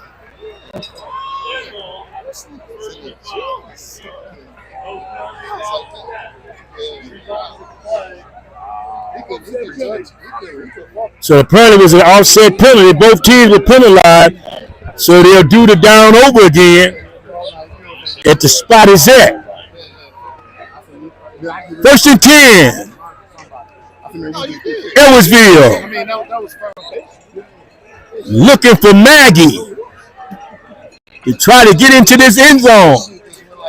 So apparently it was an offset penalty. Both teams were penalized, so they'll do the down over again at the spot is at. 1st and 10. Edwardsville looking for Maggie to try to get into this end zone.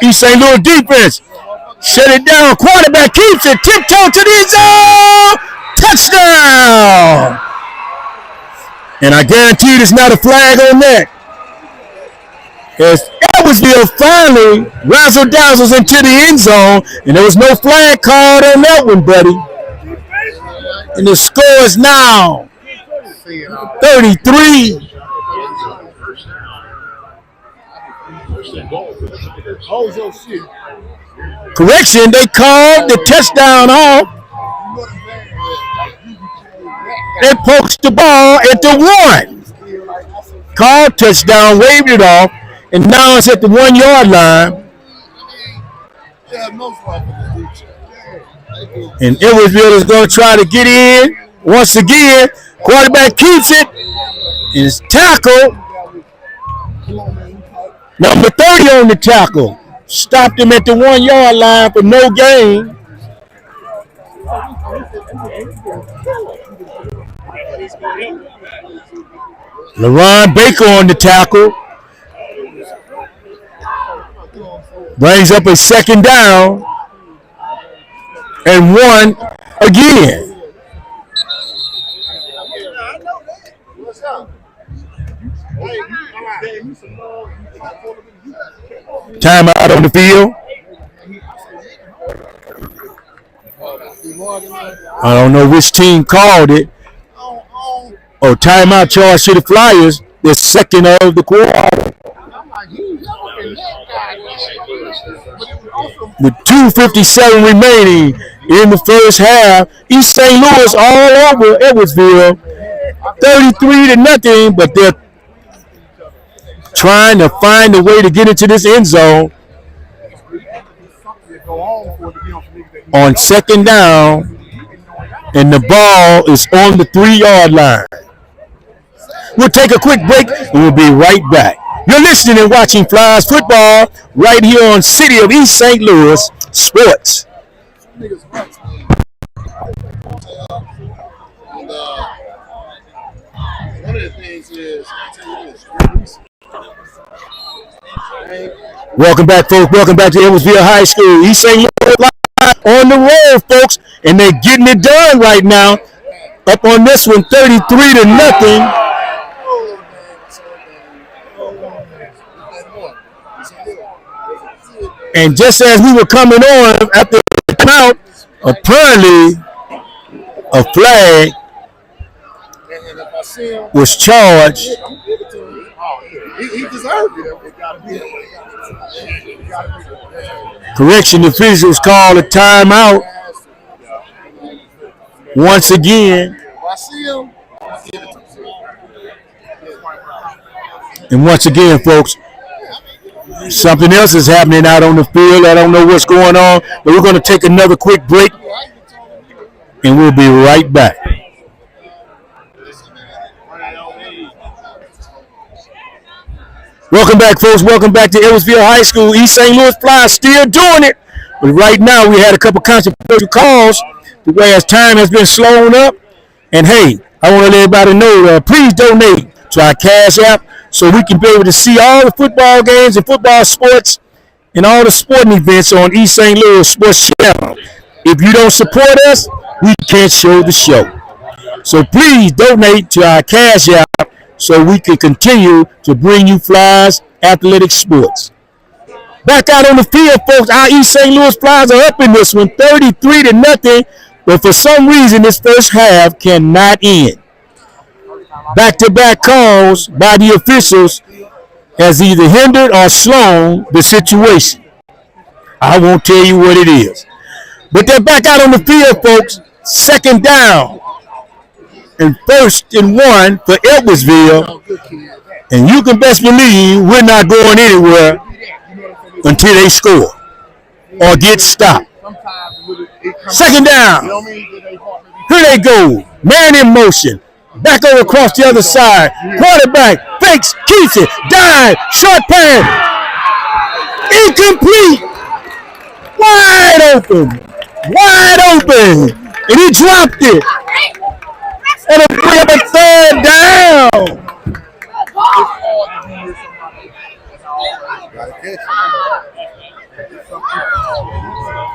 East St. Louis defense shut it down. Quarterback keeps it. Tiptoe to the end zone. Touchdown. And I guarantee there's not a flag on that. As Edwardsville finally razzle-dazzles into the end zone, and there was no flag called on that one, buddy. And the score is now 33. Correction, they called the touchdown off. They poked the ball at the 1. Called touchdown, waved it off, and now it's at the 1 yard line. And Edwardsville is going to try to get in once again. Quarterback keeps it. And it's tackled. Number 30 on the tackle. Stopped him at the 1 yard line for no gain. LaRon Baker on the tackle. Brings up a 2nd down. And 1 again. Timeout on the field. I don't know which team called it. Oh, timeout charge to the Flyers. The 2nd of the quarter. With 2:57 remaining in the first half, East St. Louis all over Edwardsville, 33-0. But they're trying to find a way to get into this end zone on 2nd down, and the ball is on the 3 yard line. We'll take a quick break and we'll be right back. You're listening and watching Flyers football right here on City of East St. Louis Sports. Welcome back, folks. Welcome back to Edwardsville High School. East St. Louis on the road, folks, and they're getting it done right now. Up on this one, 33-0. And just as we were coming on after the count, apparently a flag was charged. He deserved it. Correction, the officials called a timeout once again. And once again, folks, something else is happening out on the field. I don't know what's going on, but we're going to take another quick break, and we'll be right back. Welcome back, folks. Welcome back to Edwardsville High School. East St. Louis Flyers still doing it. But right now, we had a couple controversial calls whereas time has been slowing up. And, hey, I want to let everybody know, please donate to our Cash App so we can be able to see all the football games and football sports and all the sporting events on East St. Louis Sports Channel. If you don't support us, we can't show the show. So please donate to our Cash App so we can continue to bring you Flyers athletic sports. Back out on the field, folks, our East St. Louis Flyers are up in this one, 33-0, but for some reason this first half cannot end. Back-to-back calls by the officials has either hindered or slowed the situation. I won't tell you what it is. But they're back out on the field, folks. Second down and 1st and 1 for Edwardsville. And you can best believe we're not going anywhere until they score or get stopped. Second down. Here they go. Man in motion. Back over across the other side. Quarterback fakes, keeps it. Dive. Short pass. Incomplete. Wide open. Wide open. And he dropped it. And it'll bring up a 3rd down.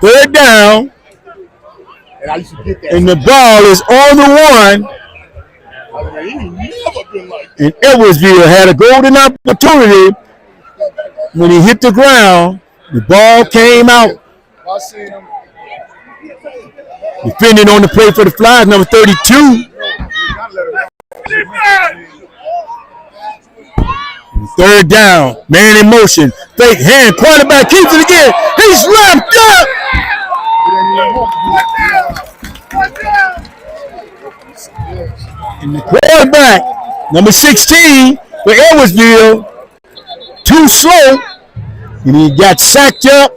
Third down. And the ball is on the 1. And Edwardsville had a golden opportunity when he hit the ground. The ball came out. Defending on the play for the Flyers, number 32. Third down, man in motion, fake hand, quarterback keeps it again. He's wrapped up. And the quarterback, number 16 for Edwardsville, too slow, and he got sacked up,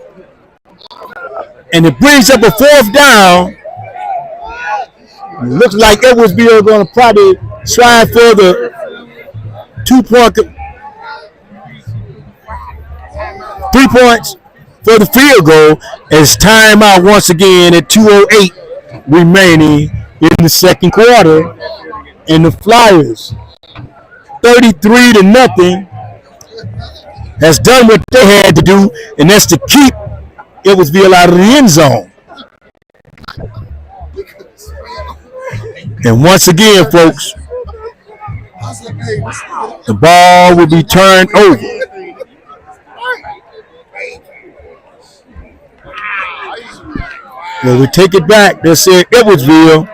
and it brings up a 4th down. It looks like Edwardsville is going to probably try for the 2-point, 3 points for the field goal as timeout once again at 2:08 remaining in the second quarter. And the Flyers, 33-0, has done what they had to do, and that's to keep Edwardsville out of the end zone. And once again, folks, the ball will be turned over. Well, we take it back. They said Edwardsville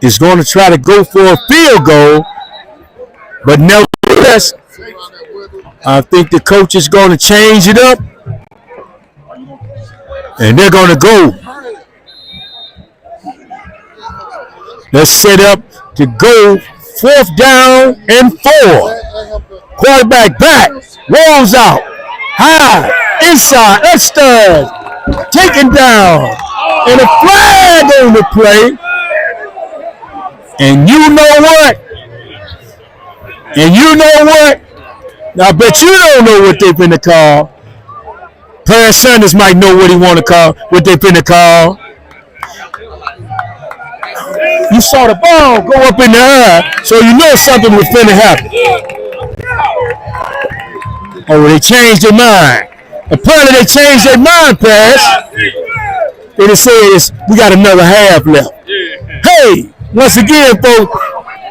is going to try to go for a field goal, but nevertheless, I think the coach is going to change it up, and they're going to go. They're set up to go 4th down and 4. Quarterback back, rolls out, high, inside, upstairs, taken down, and a flag on the play. And you know what? Now, I bet you don't know what they finna call. Perry Sanders might know what he want to call, what they finna call. You saw the ball go up in the air, so you know something was finna happen. Oh, they changed their mind. Apparently they changed their mind, Pass. They said we got another half left. Hey, once again, folks,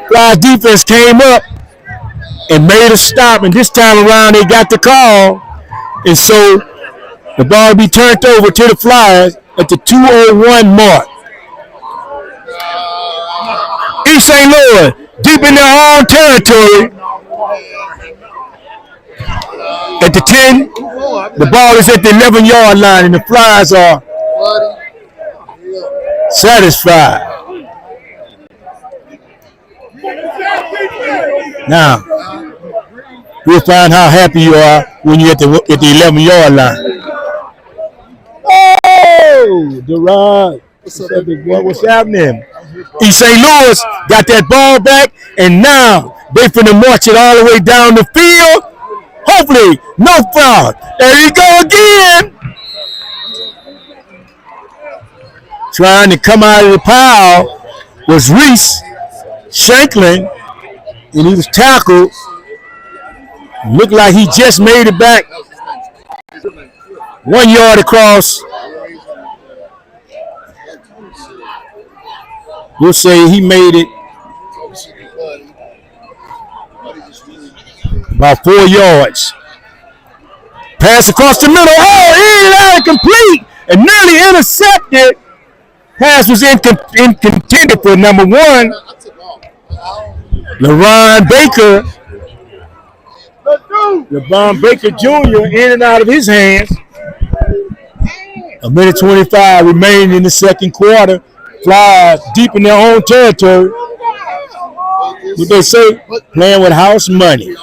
Flyers defense came up and made a stop, and this time around they got the call, and so the ball will be turned over to the Flyers at the 2:01 mark. East St. Louis, deep in their own territory. At the 10, the ball is at the 11-yard line, and the Flyers are satisfied. Now, we'll find how happy you are when you're at the 11-yard line. Oh, Gerard. What's happening? East St. Louis got that ball back, and now they finna march it all the way down the field. Hopefully, no foul. There you go again. Trying to come out of the pile was Reese Shanklin, and he was tackled. Looked like he just made it back 1 yard across We'll say he made it about 4 yards. Pass across the middle. Oh, in and out, complete, and nearly intercepted. Pass was intended for number 1, LeVon Baker. LeVon Baker Jr. in and out of his hands. 1:25 remaining in the second quarter. Flies deep in their own territory. What they say? Playing with house money.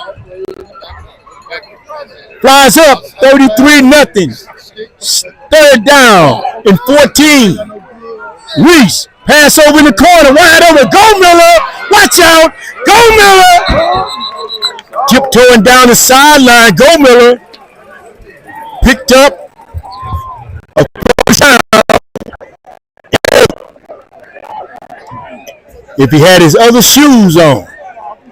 Flies up 33-0. Third down and 14. Reese, pass over in the corner, wide open. Go Miller! Watch out! Go Miller! Tiptoeing down the sideline. Go Miller. Picked up a first down. If he had his other shoes on,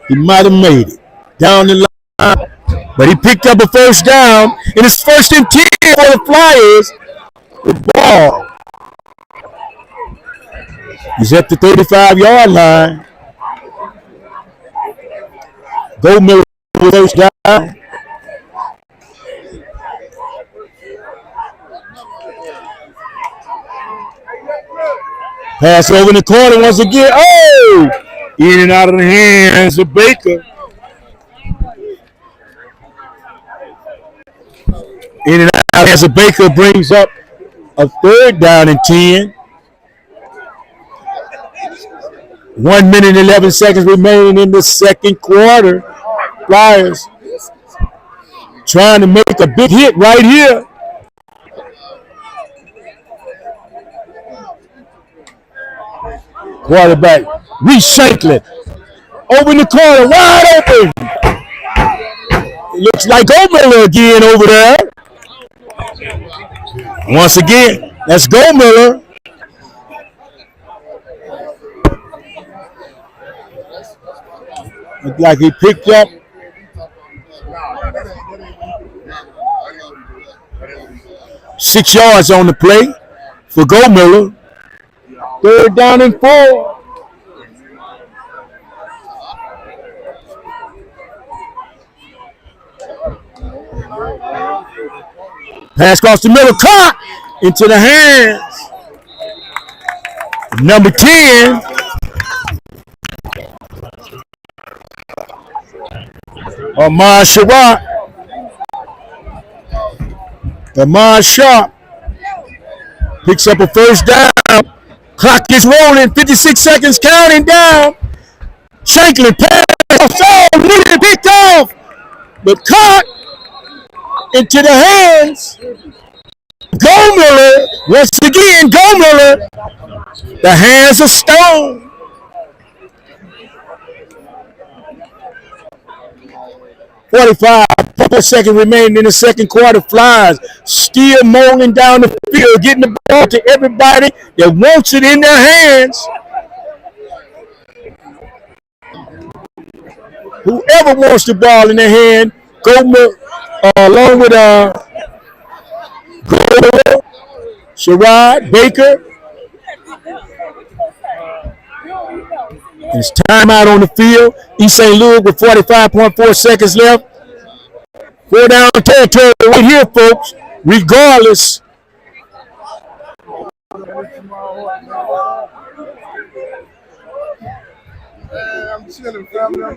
he might have made it down the line. But he picked up a first down, and it's 1st and 10 for the Flyers. The ball is at the 35-yard line. Go Miller with first down. Pass over in the corner once again. Oh! In and out of the hands of Baker. In and out as a Baker brings up a 3rd down and 10. 1 minute and 11 seconds remaining in the second quarter. Flyers trying to make a big hit right here. Quarterback, Reese Shanklin. Over in the corner, wide open. It looks like Miller again over there. Once again, that's Go Miller. Looks like he picked up 6 yards on the play for Go Miller. 3rd down and 4. Pass across the middle, caught into the hands. Number 10. Ahmad Sharp. Ahmad Sharp picks up a first down. Clock is rolling, 56 seconds counting down. Shanklin pass, needed picked off, but caught into the hands. Go Miller, once again, Go Miller. The hands of stone. Seconds remaining in the second quarter. Flies still molding down the field, getting the ball to everybody that wants it in their hands. Whoever wants the ball in their hand, go along with Sherrod, Baker. It's timeout on the field. East St. Louis with 45.4 seconds left. 4 down territory right here, folks, regardless.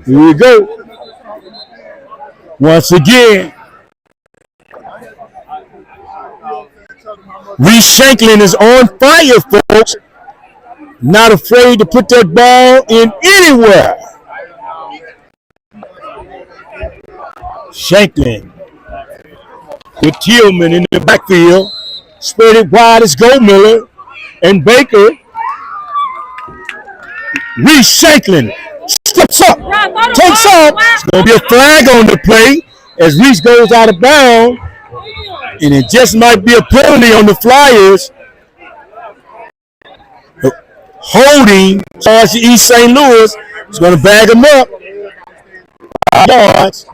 Here we go. Once again, Reese Shanklin is on fire, folks. Not afraid to put that ball in anywhere. Shanklin with Tillman in the backfield. Spread it wide as Go Miller and Baker. Reese Shanklin steps up, takes off. It's going to be a flag on the play as Reese goes out of bounds. And it just might be a penalty on the Flyers. Holding towards the East St. Louis. It's going to bag him up. 5 yards.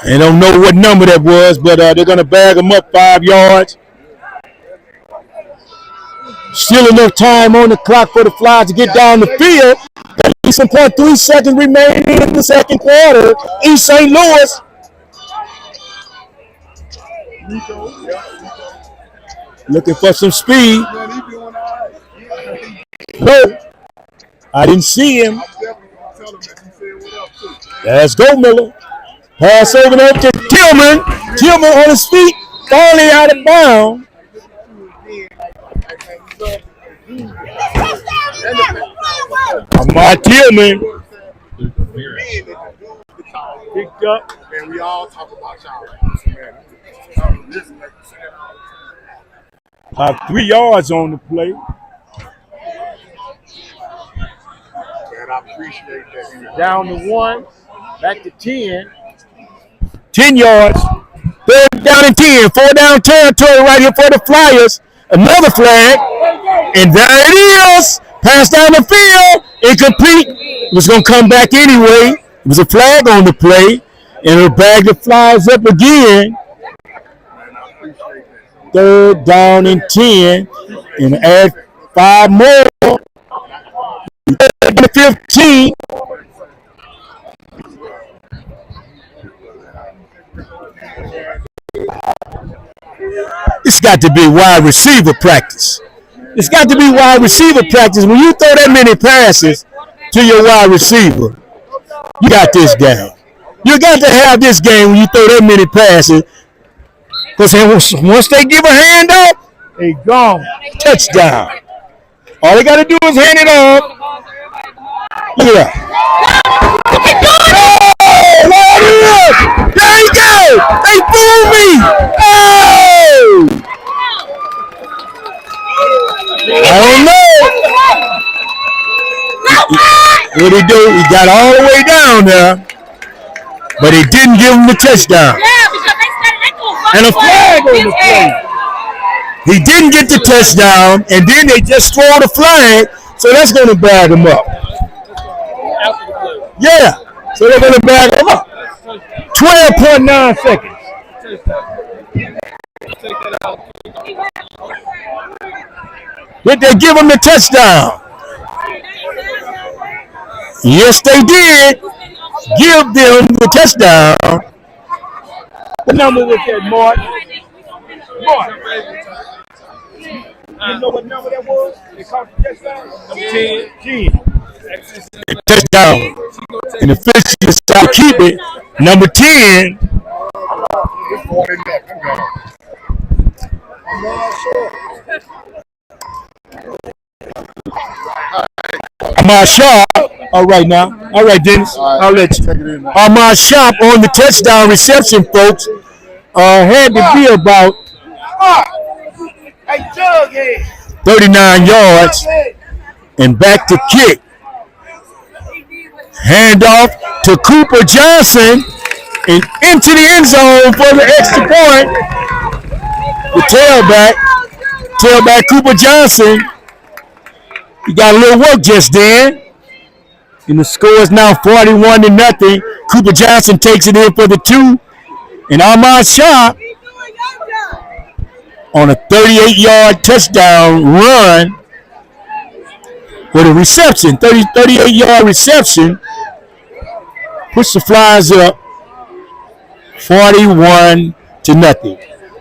They don't know what number that was, but they're going to bag him up 5 yards. Still enough time on the clock for the Flyers to get down the field. 3 seconds remaining in the second quarter. East St. Louis. Looking for some speed. No, I didn't see him. Let's go, Miller. Pass over there to Tillman. Tillman on his feet, falling out of bounds. Amar Tillman picked up. Man, we all talk about y'all. About 3 yards on the play. Man, I appreciate that. Down to 1, back to 10. 10 yards. 3rd down and 10. 4 down territory right here for the Flyers. Another flag. And there it is. Pass down the field. Incomplete. It was going to come back anyway. It was a flag on the play. And it'll bag the Flyers up again. 3rd down and 10. And add 5 more. 3rd and 15. It's got to be wide receiver practice. It's got to be wide receiver practice. When you throw that many passes to your wide receiver, you got this game. You got to have this game when you throw that many passes. Because once they give a hand up, they gone. Touchdown. All they got to do is hand it off. Look at that. Oh, there you go. They fooled me. Oh! I don't know. What he do? He got all the way down there, but he didn't give him the touchdown. And a flag on the play. He didn't get the touchdown, and then they just throw the flag, so that's going to bag him up. Yeah, so they're going to bag him up. 12.9 seconds. Did they give him the touchdown? Yes, they did. Give them the touchdown. What number was that, Mark? Mark. You know what number that was? They caught the touchdown? 10. Touchdown. And the officials decided to keep it. Number 10. Ahmad Sharp. All right now. All right, Dennis. I'll let you. Ahmad Sharp on the touchdown reception, folks. Had to be about 39 yards and back to kick. Handoff to Cooper Johnson and into the end zone for the extra point. The tailback Cooper Johnson. He got a little work just then. And the score is now 41-0. Cooper Johnson takes it in for the 2. And Ahmad Sharp on a 38-yard touchdown run with a reception, 38-yard reception, puts the Flyers up 41-0.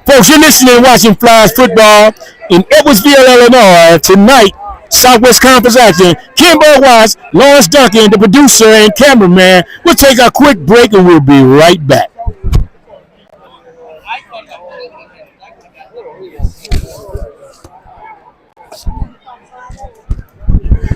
Folks, you're listening and watching Flyers football in Edwardsville, Illinois. Tonight, Southwest Conference action. Kimbo Watts, Lawrence Duncan, the producer and cameraman. We'll take a quick break and we'll be right back.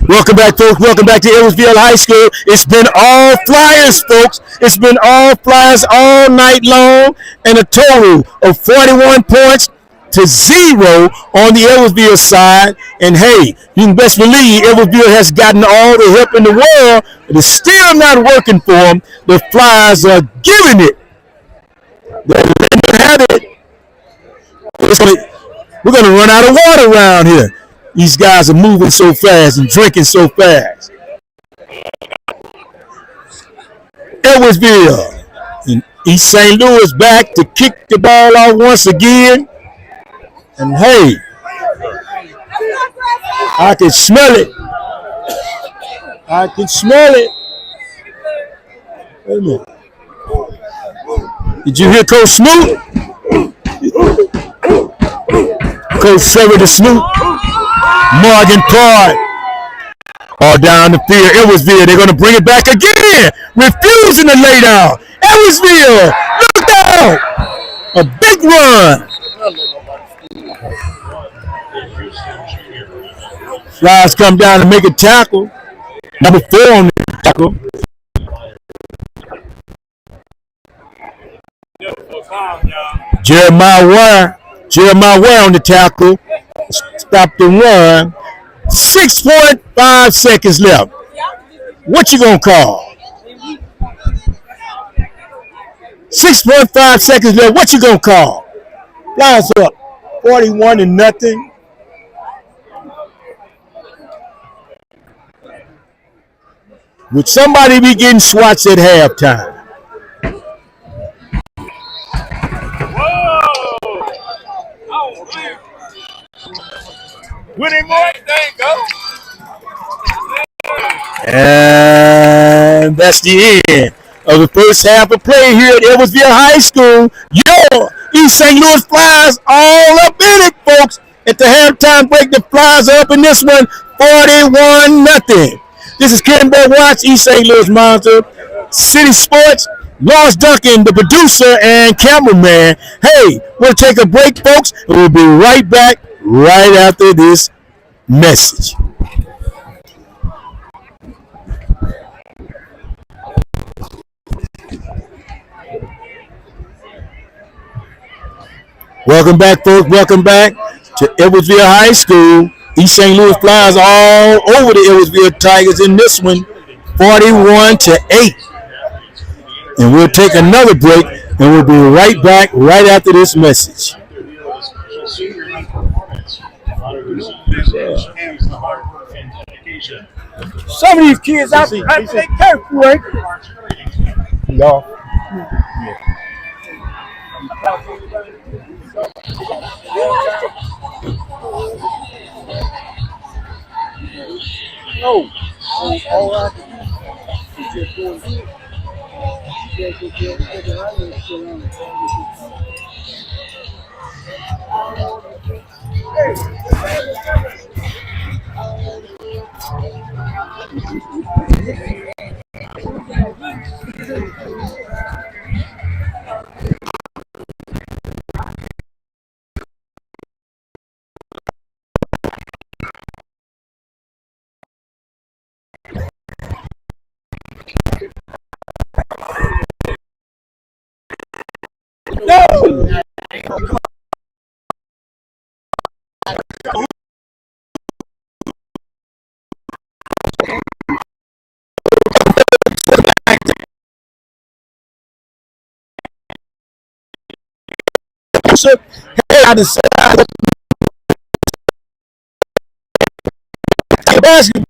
Welcome back, folks. Welcome back to Edwardsville High School. It's been all Flyers, folks. It's been all Flyers all night long, and a total of 41 points to 0 on the Edwardsville side. And hey, you can best believe Edwardsville has gotten all the help in the world, but it's still not working for them. The Flyers are giving it. They're letting them have it. We're going to run out of water around here. These guys are moving so fast and drinking so fast. Edwardsville and East St. Louis back to kick the ball off once again. And hey, I can smell it. I can smell it. Wait a minute. Did you hear Coach Smoot? Coach Trevor the Smoot. Morgan Pard. All down the field. Edwardsville. They're going to bring it back again. Refusing to lay down. Edwardsville. Look out. A big run. Flyers come down and make a tackle. Number 4 on the tackle. Jeremiah Ware on the tackle. Stop the run. 6.5 seconds left. What you gonna call? 6.5 seconds left. What you gonna call? Flyers up 41-0. Would somebody be getting swats at halftime? Winning more. There you go. And that's the end of the first half of play here at Edwardsville High School. Yo, East St. Louis Flyers all up in it, folks. At the halftime break, the Flyers are up in this one, 41-0. This is Ken Bo Watts, East St. Louis Monster, City Sports, Lawrence Duncan, the producer and cameraman. Hey, we'll take a break, folks, and we'll be right back right after this message. Welcome back, folks. Welcome back to Edwardsville High School. East St. Louis Flyers all over the Edwardsville Tigers in this one, 41-8. And we'll take another break, and we'll be right back right after this message. Some of these kids out there, they can't work. No. No. All right. No. Hey, I decided basketball.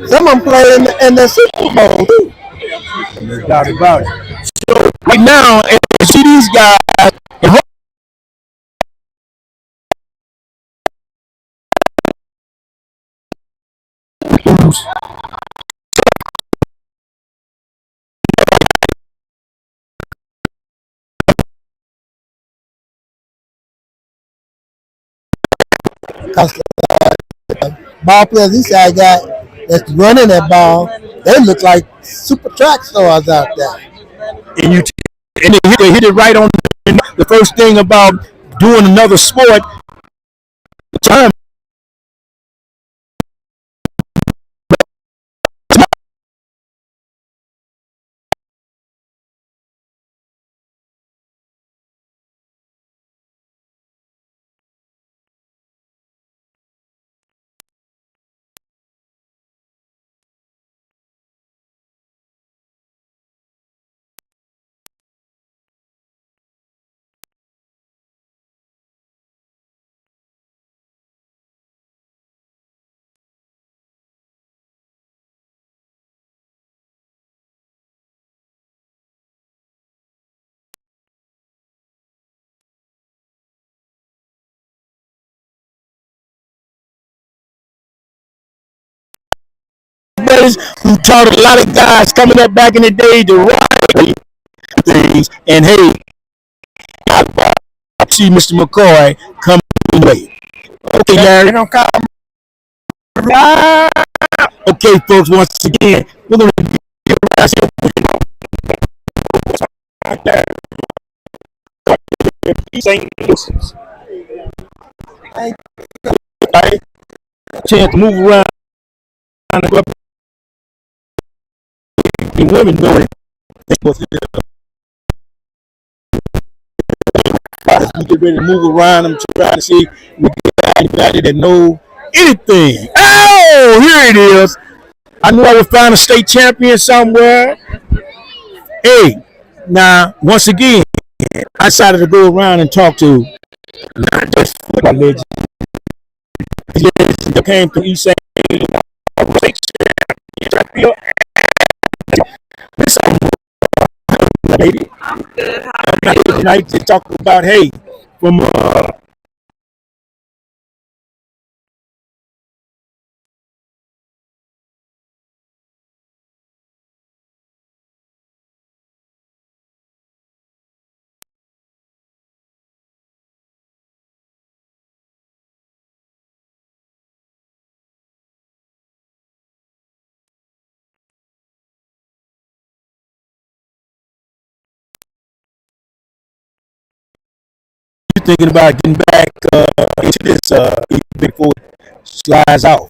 Someone playing in the Super Bowl too. No doubt about it. So right now, and see these guys. Cause ball players this side got that's running that ball, they look like super track stars out there. And they hit it right on the first thing about doing another sport. Time who taught a lot of guys coming up back in the day the right way things. And hey, I see Mr. McCoy come away. Okay, Larry. They don't call Okay, folks. Once again, we're gonna get right St. Lucians. Right? Chance to move around the women doing it. As we get ready to move around, I'm trying to see if we get anybody that know anything. Oh, here it is. I knew I would find a state champion somewhere. Hey, now, once again, I decided to go around and talk to not just football legends that came from East St. This lady. I'm good. I'm here tonight to talk about, hey, from thinking about getting back into this before it slides out.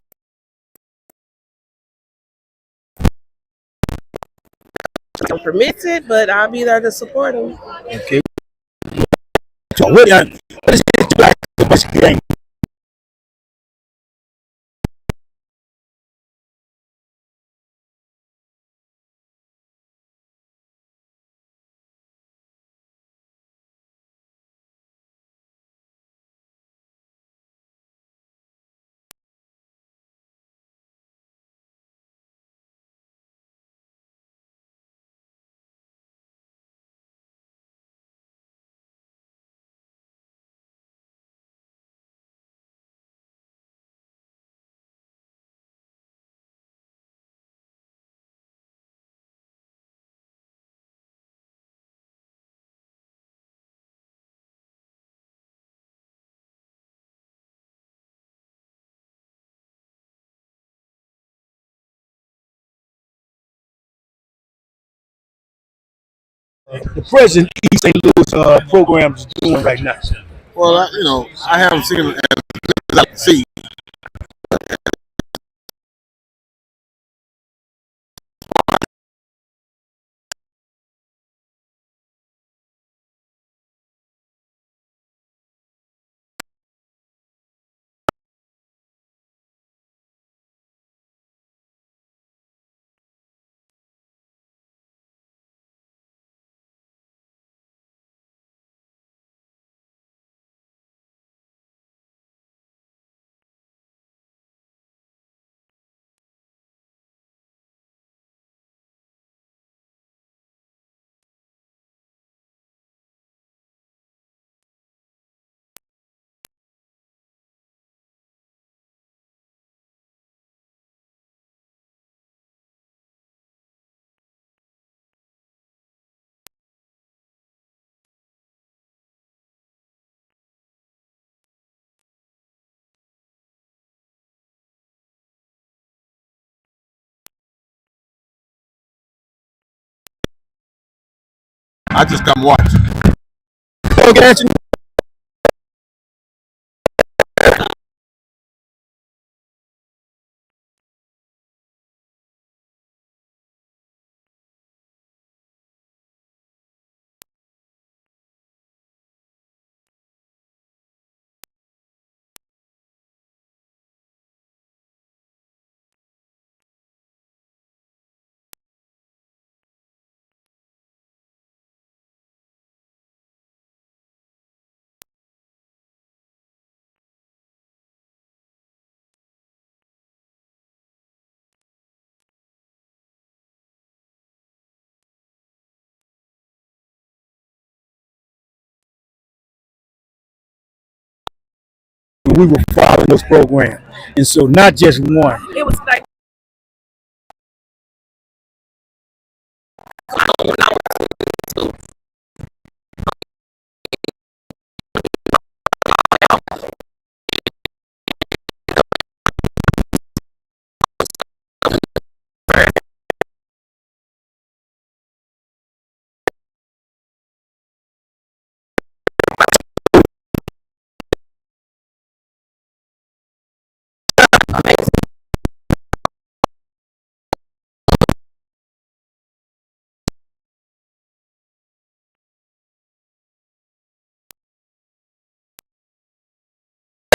Permits it, but I'll be there to support him. Okay. So what is it like the best game? The present East St. Louis program is doing right now. Well, I haven't seen it as I can see. I just come watch. Okay, Anthony. We were following those programs, and so not just one. It was like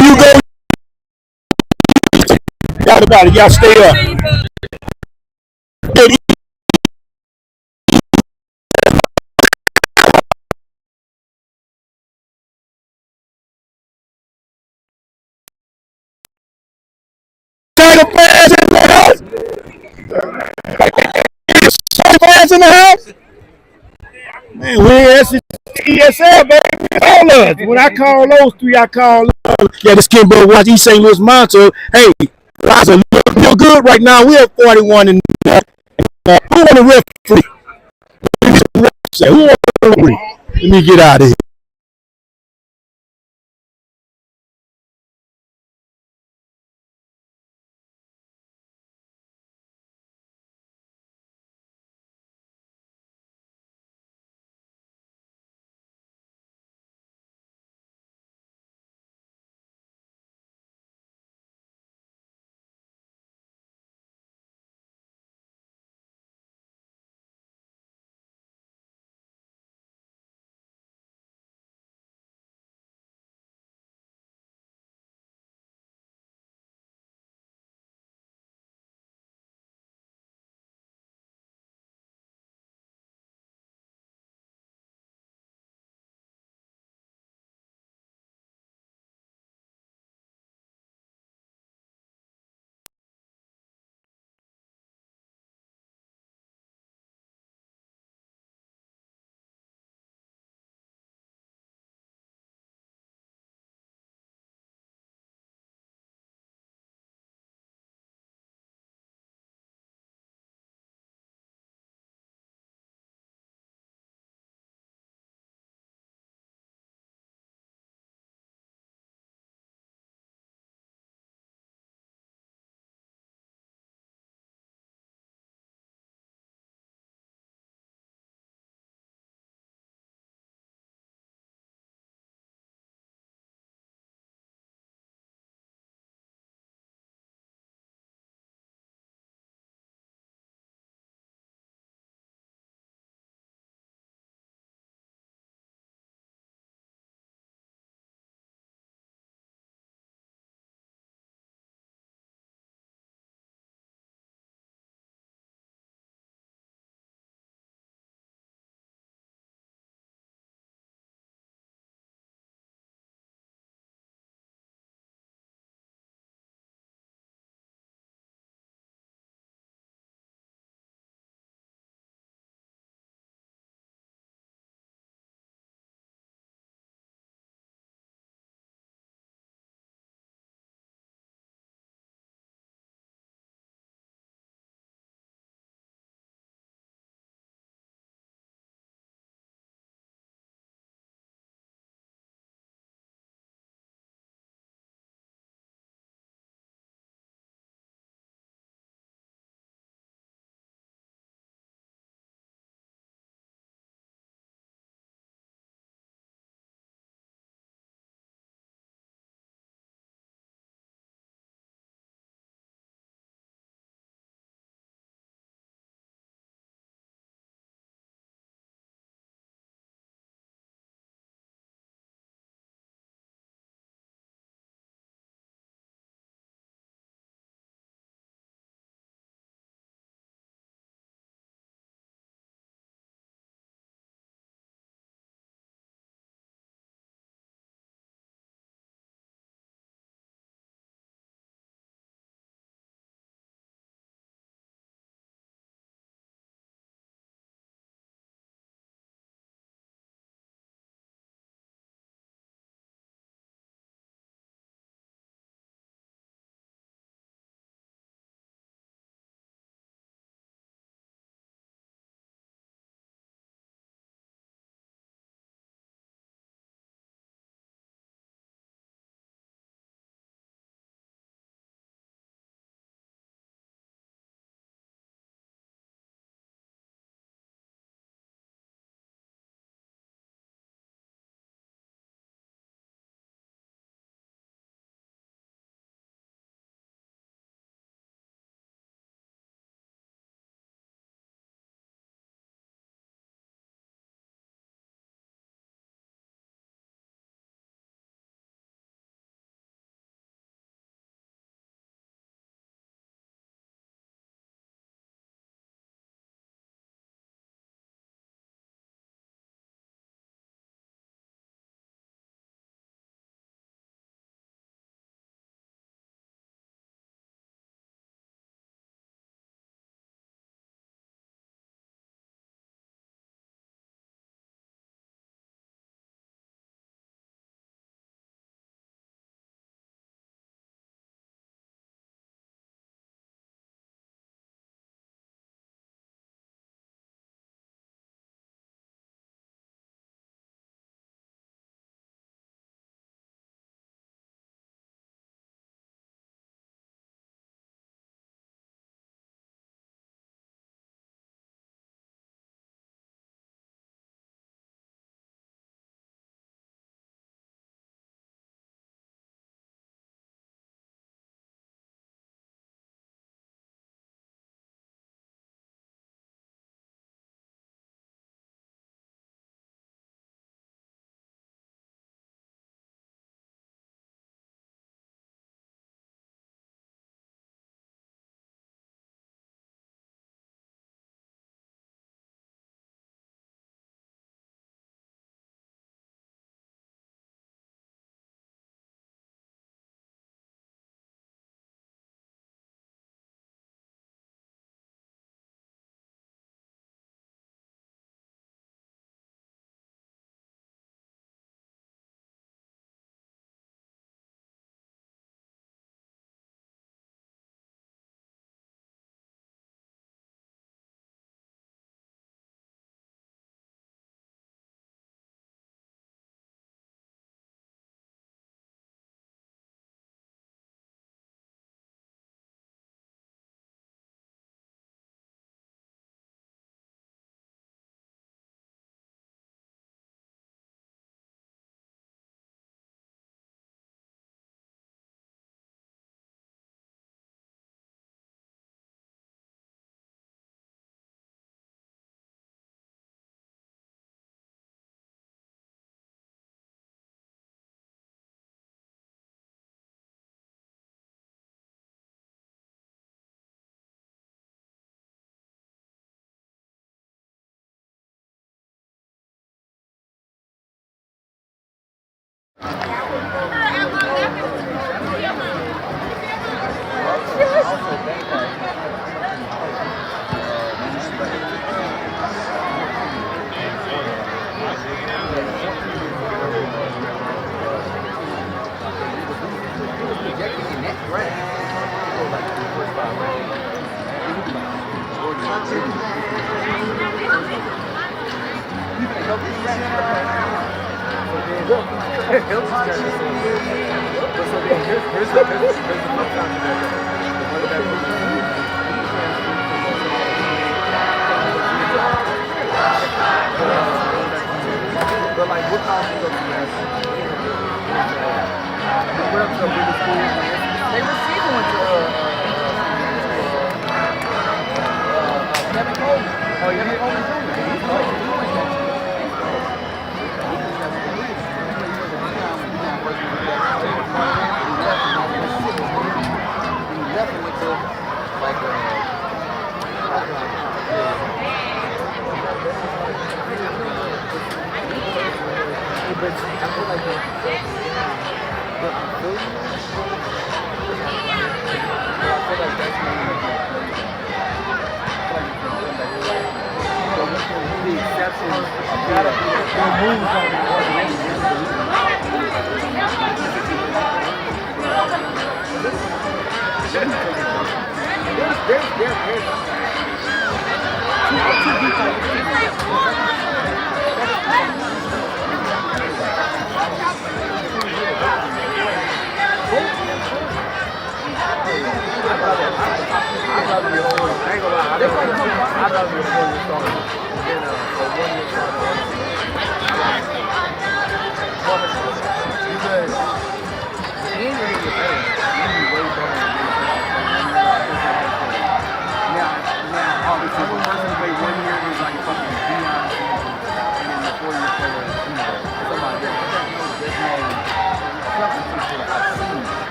You go, y'all about it. Y'all stay up. Tiger fans in the house. Tiger fans in the house. Man, we're ESL, baby. All of us. When I call those three, I call. Yeah, this Kimbo watch East St. Louis Monto. Hey, guys are real good right now. We're at 41 and who want to referee? Who want to referee? Let me get out of here.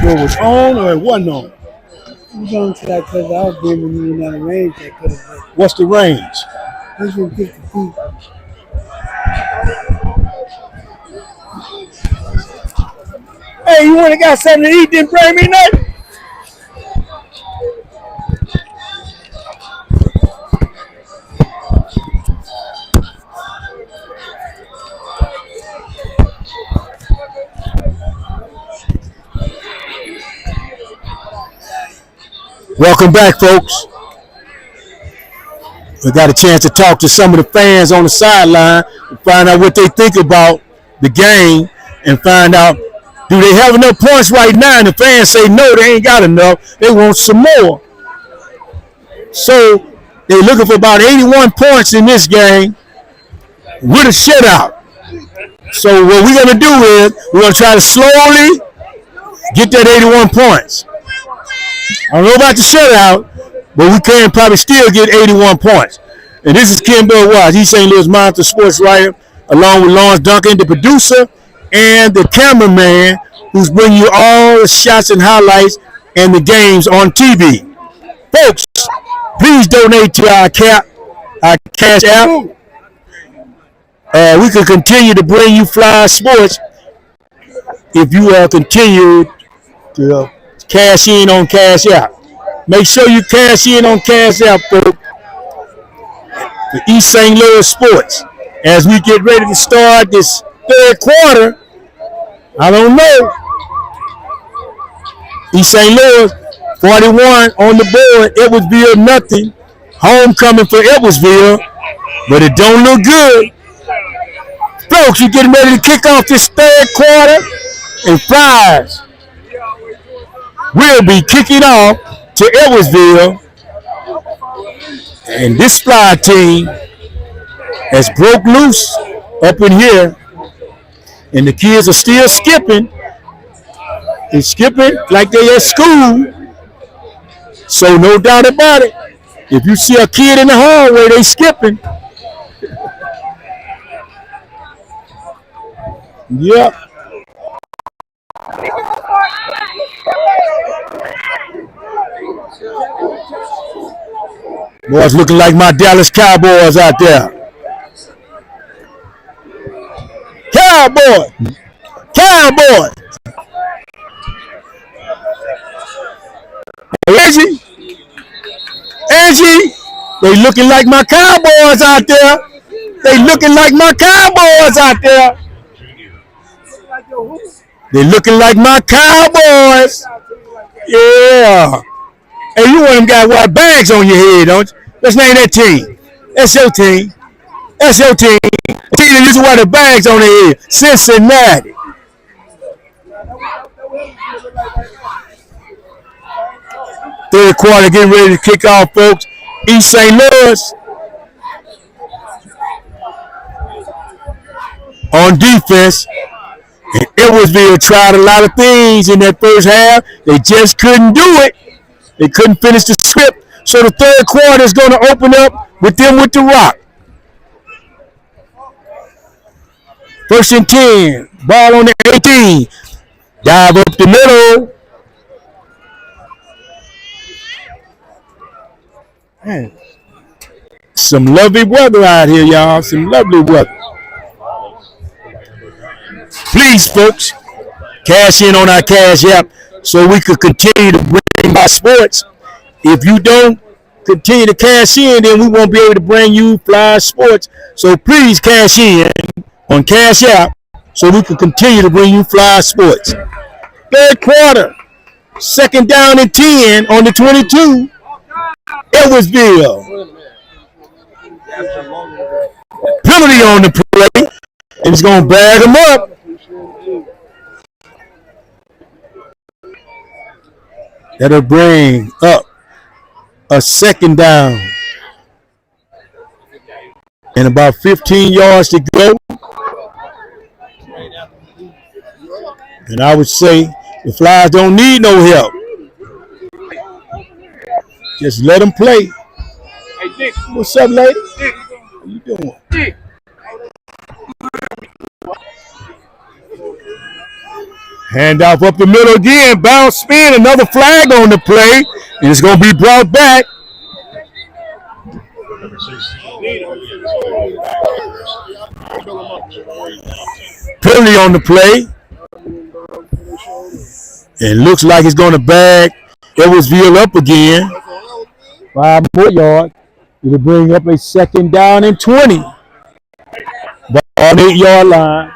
It was on or it wasn't on? You don't say that because I was giving you another range that could have been. What's the range? 150 feet. Hey, you wanna got something to eat? Didn't bring me nothing. Welcome back, folks. We got a chance to talk to some of the fans on the sideline and find out what they think about the game and find out, do they have enough points right now? And the fans say no, they ain't got enough. They want some more. So they're looking for about 81 points in this game with a shutout. So what we're going to do is we're going to try to slowly get that 81 points. I don't know about the shutout, but we can probably still get 81 points. And this is Ken Bill Watts, East St. Louis Monitor sports writer, along with Lawrence Duncan, the producer, and the cameraman who's bringing you all the shots and highlights and the games on TV. Folks, please donate to our cash app. We can continue to bring you fly sports if you continue to cash in on Cash App. Make sure you cash in on Cash App, folks. The East St. Louis sports. As we get ready to start this third quarter, I don't know. East St. Louis, 41 on the board. Edwardsville, nothing. Homecoming for Edwardsville, but it don't look good. Folks, you're getting ready to kick off this third quarter, and Flyers will be kicking off to Edwardsville. And this Fly team has broke loose up in here, and the kids are still skipping. They're skipping like they at school. So no doubt about it. If you see a kid in the hallway, they skipping. Yep. Boys looking like my Dallas Cowboys out there. Cowboy. Angie, they looking like my Cowboys out there. They looking like my Cowboys. Yeah. Hey, you want them guys with bags on your head, don't you? Let's name that team. That's your team. The team that used to wear the bags on their head. Cincinnati. Third quarter getting ready to kick off, folks. East St. Louis on defense. And Edwardsville tried a lot of things in that first half. They just couldn't do it. They couldn't finish the script. So the third quarter is going to open up with them with the rock. 1st and 10. Ball on the 18. Dive up the middle. Man, some lovely weather out here, y'all. Some lovely weather. Please, folks, cash in on our Cash App so we could continue to bring our sports. If you don't continue to cash in, then we won't be able to bring you Fly sports. So please cash in on Cash App so we can continue to bring you Fly sports. Third quarter, 2nd down and 10 on the 22. Edwardsville. Penalty on the play, and it's going to bag them up. That'll bring up a 2nd down and about 15 yards to go. And I would say the Flyers don't need no help. Just let them play. Hey, Dick. What's up, lady? Dick. How you doing? Dick. Handoff up the middle again. Bounce spin. Another flag on the play. And it's going to be brought back. Number 16. Penalty on the play. It looks like it's going to bag Edwardsville up again. 5 more yards. It'll bring up a 2nd down and 20. Ball on the 8-yard line.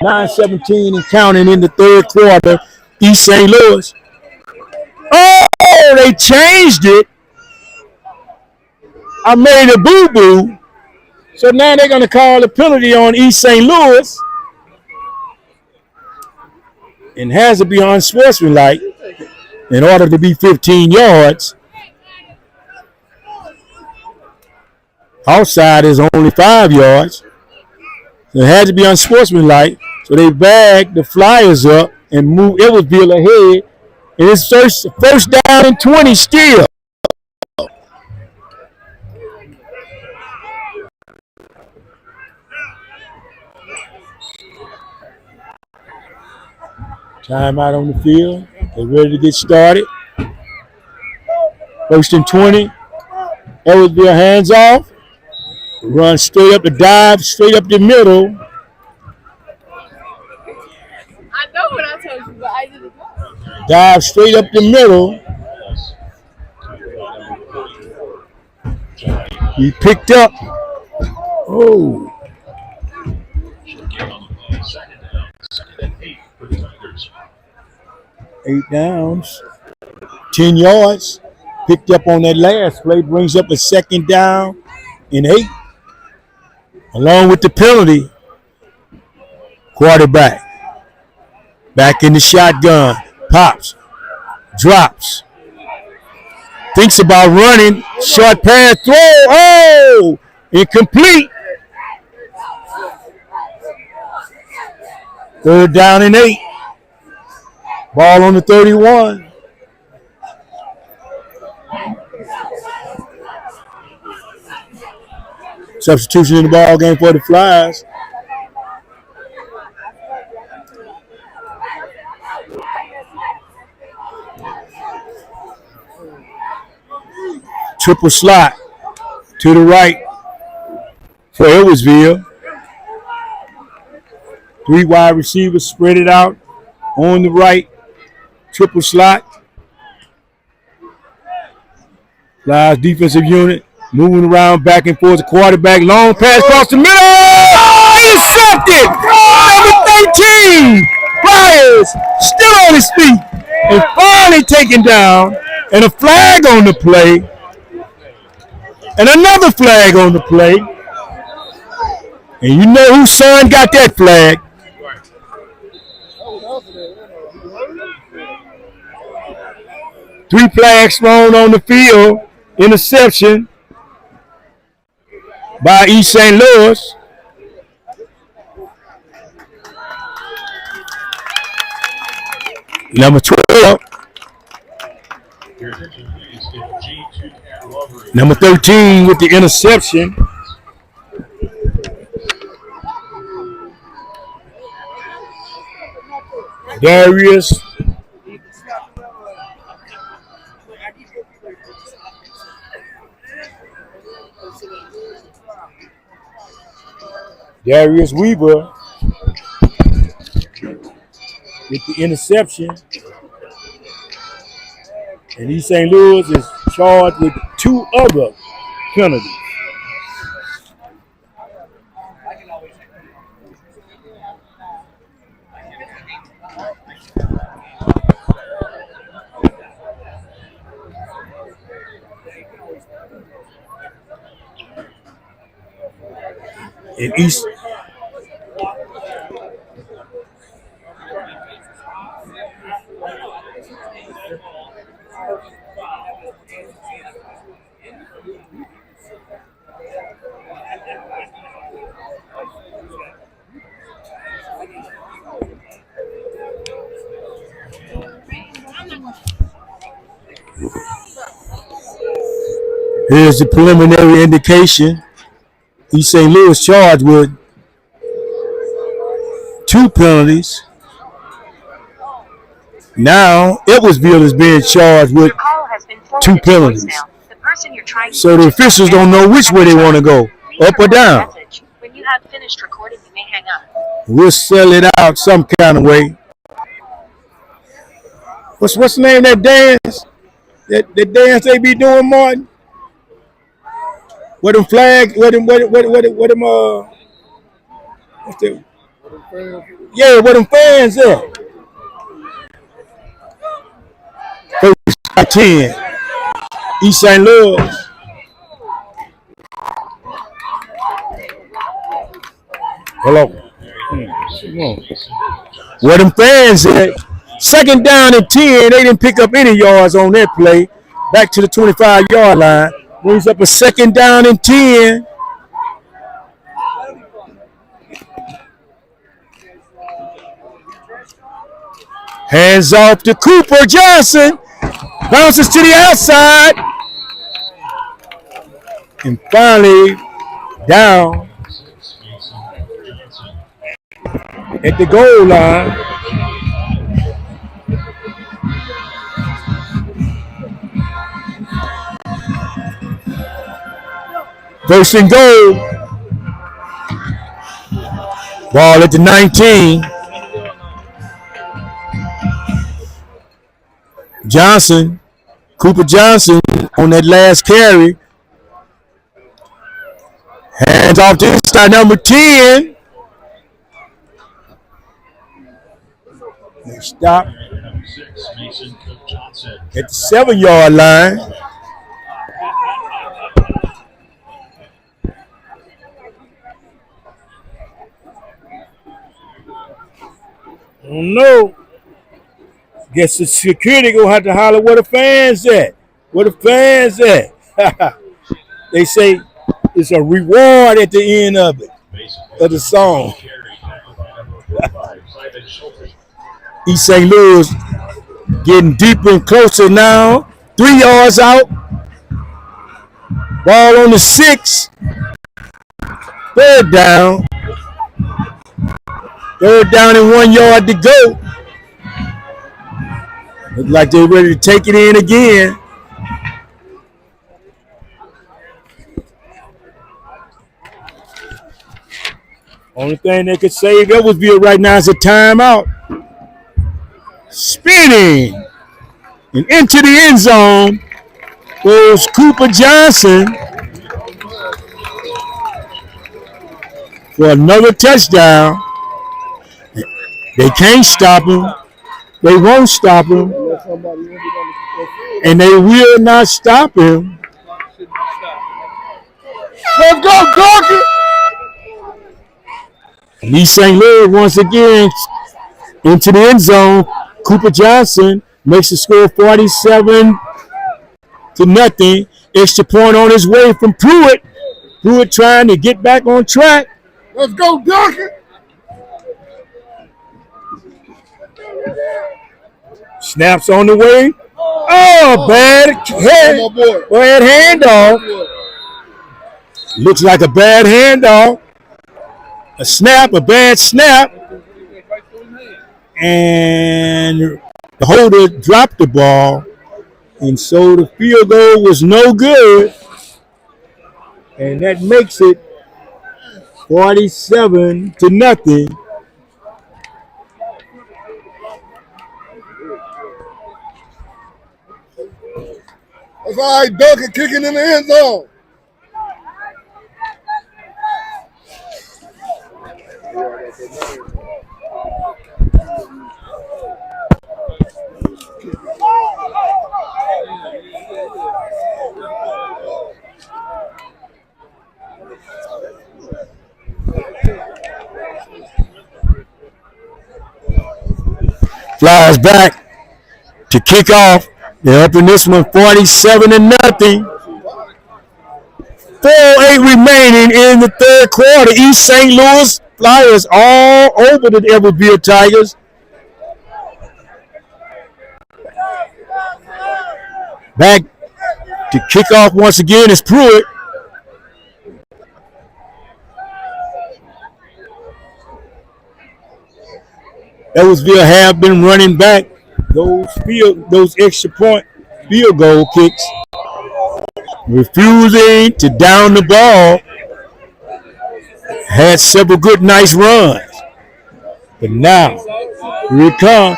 9:17 and counting in the third quarter. East St. Louis. Oh, they changed it. I made a boo-boo. So now they're going to call a penalty on East St. Louis. And has to be unsportsmanlike in order to be 15 yards. Outside is only 5 yards. So it had to be unsportsmanlike. So they bagged the Flyers up and moved Edwardsville ahead. And it's first down and 20 still. Timeout on the field. They're ready to get started. 1st and 20. Edwardsville hands off. Run straight up the dive, straight up the middle. I know what I told you, but I didn't know. Dive straight up the middle. He picked up. Oh. 8 downs. 10 yards. Picked up on that last play. Brings up a 2nd down and 8. Along with the penalty. Quarterback. Back in the shotgun. Pops. Drops. Thinks about running. Short pass throw. Oh! Incomplete. 3rd down and 8. Ball on the 31. Substitution in the ball game for the Flyers. Triple slot to the right for Edwardsville. 3 wide receivers spread it out on the right. Triple slot. Flyers defensive unit moving around back and forth. The quarterback, long pass across the middle. Intercepted. Number 13. Flyers still on his feet and finally taken down. And a flag on the play. And another flag on the play. And you know whose son got that flag. Three flags thrown on the field. Interception by East St. Louis. Number 12. Number 13 with the interception. Darius Weaver with the interception. And East St. Louis is charged with 2 other penalties. And East here's the preliminary indication. East St. Louis charged with 2 penalties. Now Edwardsville is being charged with 2 penalties. So the officials don't know which way they want to go, up or down. When you have finished recording, you may hang up. We'll sell it out some kind of way. What's the name of that dance? That dance they be doing, Martin? Where them flags? Where them? What's the? Yeah, where them fans at? First 10. East St. Louis. Hello. Where them fans at? 2nd down and 10. They didn't pick up any yards on that play. Back to the 25-yard line. Brings up a 2nd down and 10. Hands off to Cooper Johnson. Bounces to the outside. And finally down at the goal line. First and goal. Ball at the 19. Johnson, Cooper Johnson on that last carry. Hands off to inside number 10. They stop at the 7-yard line. I don't know. Guess the security gonna have to holler where the fans at. Where the fans at? They say it's a reward at the end of it, of the song. East St. Louis getting deeper and closer now. 3 yards out. Ball on the 6. Third down. Third down and 1 yard to go. Looks like they're ready to take it in again. Only thing they could save Edwardsville right now is a timeout. Spinning and into the end zone goes Cooper Johnson for another touchdown. They can't stop him. They won't stop him. And they will not stop him. Let's go, Donkey! And East St. Louis once again into the end zone. Cooper Johnson makes the score 47-0. Extra point on his way from Pruitt. Pruitt trying to get back on track. Let's go, Donkey! Snaps on the way. Oh, bad handoff. Looks like a bad handoff. A snap, a bad snap. And the holder dropped the ball. And so the field goal was no good. And that makes it 47-0. That's all right, Duncan kicking in the end zone. Flies back to kick off. They're up in this one 47-0. 4:08 remaining in the third quarter. East St. Louis Flyers all over the Edwardsville Tigers. Back to kick off once again is Pruitt. Edwardsville have been running back those extra point field goal kicks, refusing to down the ball. Had several good, nice runs. But now, here it comes.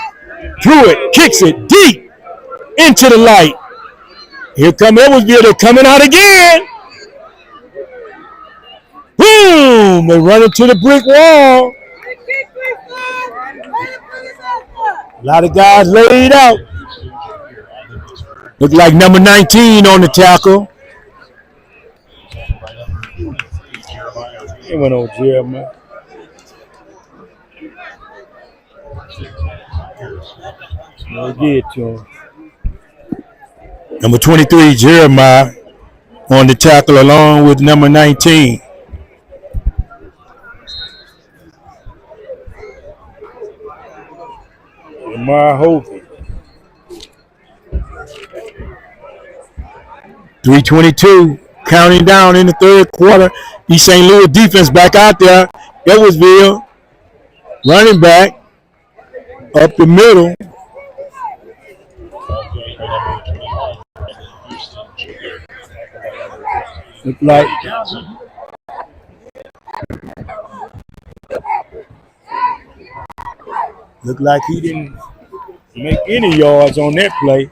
Pruitt kicks it deep into the light. Here come Edwardsville. They're coming out again. Boom! They run into the brick wall. A lot of guys laid out. Look like number 19 on the tackle. It went on Jeremiah. No get to him. Number 23, Jeremiah, on the tackle along with number 19. Lamar Hogan. 3:22, counting down in the third quarter. East St. Louis defense back out there. Edwardsville, running back, up the middle. Look like he didn't make any yards on that play.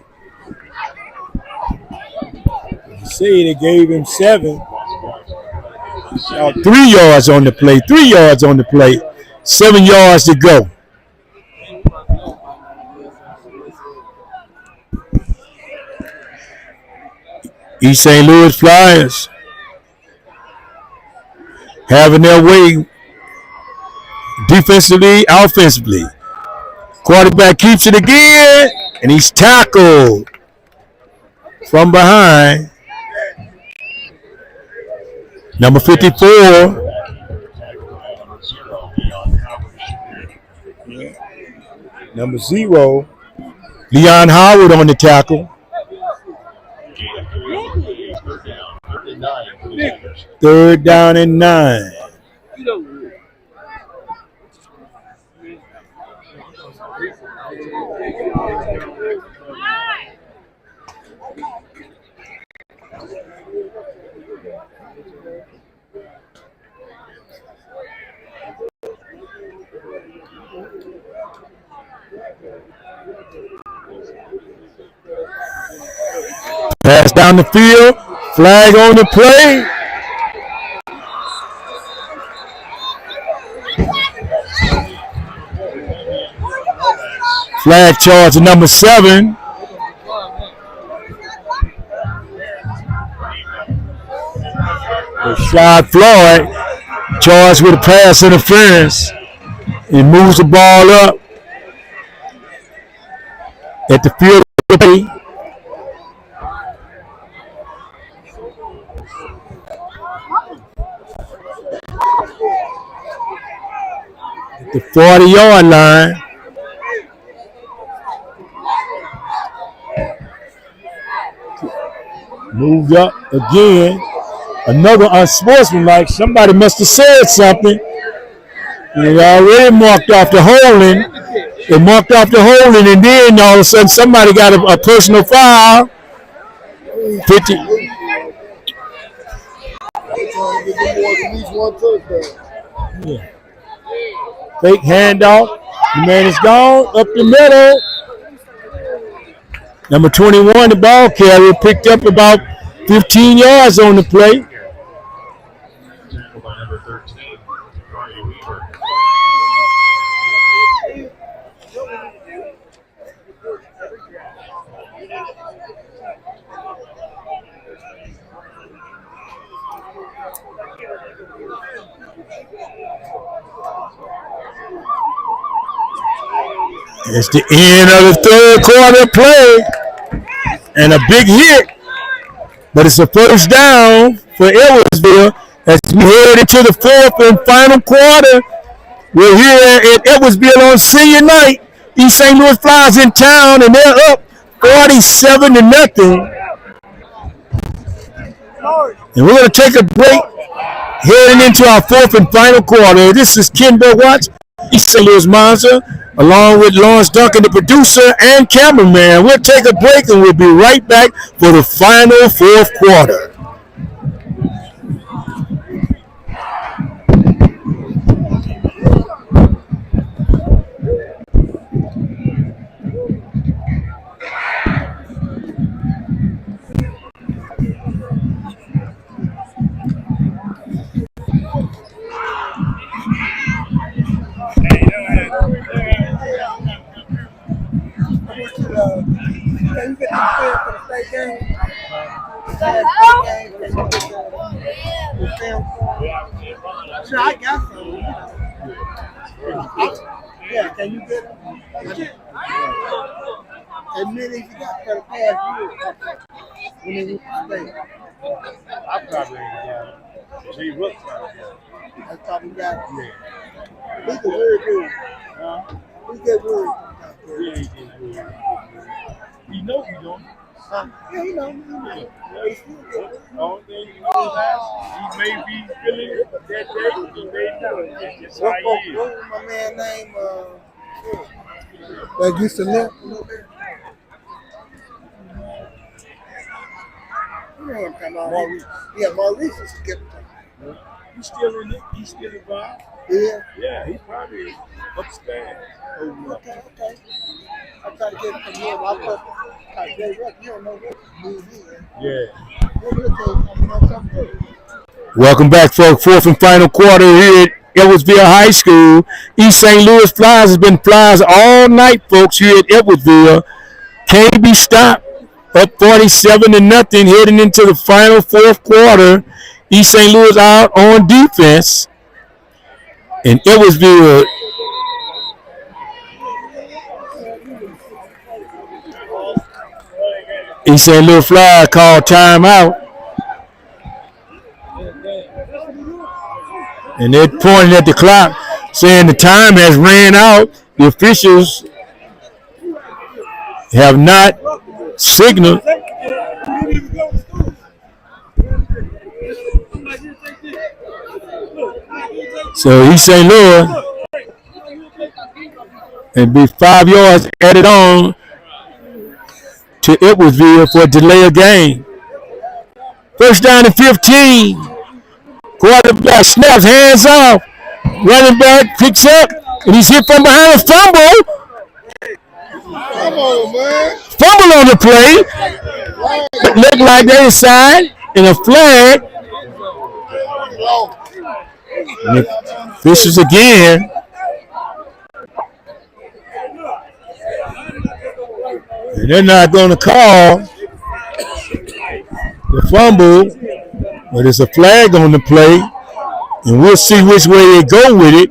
They say they gave him 7. 3 yards on the play. 3 yards on the play. 7 yards to go. East St. Louis Flyers having their way defensively, offensively. Quarterback keeps it again, and he's tackled from behind. Number 54. Number 0. Leon Howard on the tackle. Third down and 9. Pass down the field. Flag on the play. Flag charge to number 7. Rashad Floyd charged with a pass interference and moves the ball up at the field of play. At the 40-yard line. Moved up again. Another unsportsmanlike. Somebody must have said something. They already marked off the holding. They marked off the holding, and then all of a sudden somebody got a personal foul. 50. Yeah. Fake handoff. The man is gone up the middle. Number 21, the ball carrier, picked up about 15 yards on the play. It's the end of the third quarter play, and a big hit, but it's a first down for Edwardsville as we head into the fourth and final quarter. We're here at Edwardsville on senior night. East St. Louis Flyers in town, and they're up 47-0. And we're going to take a break heading into our fourth and final quarter. This is Ken Watts, East St. Louis Monster, along with Lawrence Duncan, the producer and cameraman. We'll take a break and we'll be right back for the final fourth quarter. Can you get the film for the state game? Sure, I got some. Yeah, can you get it? Admit if you got for the past year. When they went to state. I probably ain't got it. She looks like it. That's probably got it. Yeah. He's a weird dude. He get weird. Yeah, he get weird. He know he don't. Yeah, he know. He still get weird. Only thing you know is that he may be feeling it that day, he may not. That's how he is. What was my man name? That used to limp a little bit. know him, kind of Maurice. Yeah, Maurice is skipping. He's still in it. He's still involved. Yeah. Yeah, he's probably upstairs. Okay. I try to get him from here. I put Jay Ruck. You don't know what move here. Yeah. Welcome back for fourth and final quarter here at Edwardsville High School. East St. Louis Flyers has been Flyers all night, folks, here at Edwardsville. Can't be stopped. Up 47-0 heading into the final fourth quarter. East St. Louis out on defense. And Edwardsville East St. Louis Flyers called timeout. And they're pointing at the clock, saying the time has ran out. The officials have not signaled. So East St. Louis and be 5 yards added on to Edwardsville for a delay of game. First down and 15. Quarterback snaps, hands off. Running back picks up, and he's hit from behind. A fumble. Come on, man. Fumble on the play. Looked like they inside, and a flag. And officials again. And they're not going to call the fumble, but it's a flag on the play, and we'll see which way they go with it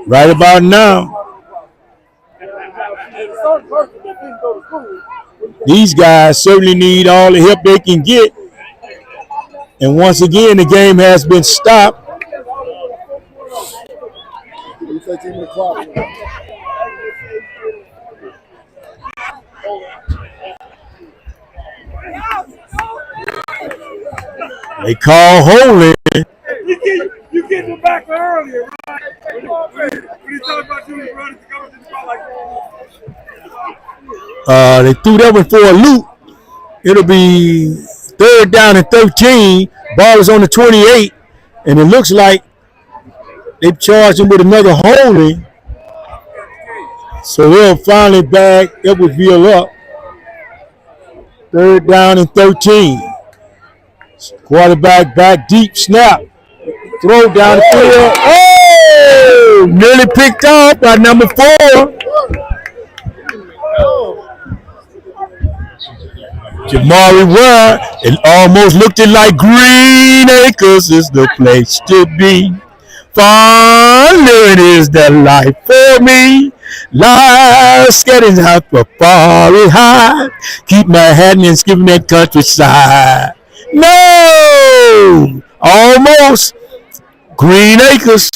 right about now. These guys certainly need all the help they can get. And once again, the game has been stopped. They call holding. You get them back earlier, right? When he talked about you running to come to the spot like They threw that one for a loop. It'll be third down and 13. Ball is on the 28, and it looks like they've charged him with another holding. So they'll finally back Edwardsville up. Third down and 13. Quarterback back deep, snap. Throw down the field. Oh! Nearly picked off by number 4. Jamari Ware. It almost looked like Green Acres is the place to be. Fun living is the life for me. Life's getting out for far and high. Keep my head and skipping that countryside. No! Almost. Green Acres.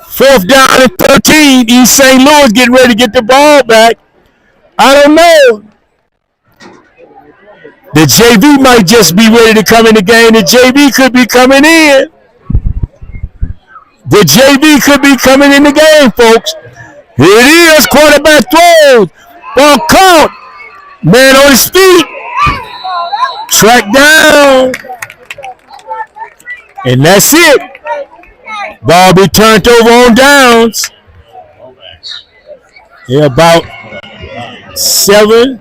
Fourth down and 13. East St. Louis getting ready to get the ball back. I don't know. The JV might just be ready to come in the game. The JV could be coming in. The JV could be coming in the game, folks. Here it is. Quarterback throws. Ball caught. Man on his feet. Track down. And that's it. Ball be turned over on downs. Yeah, about 7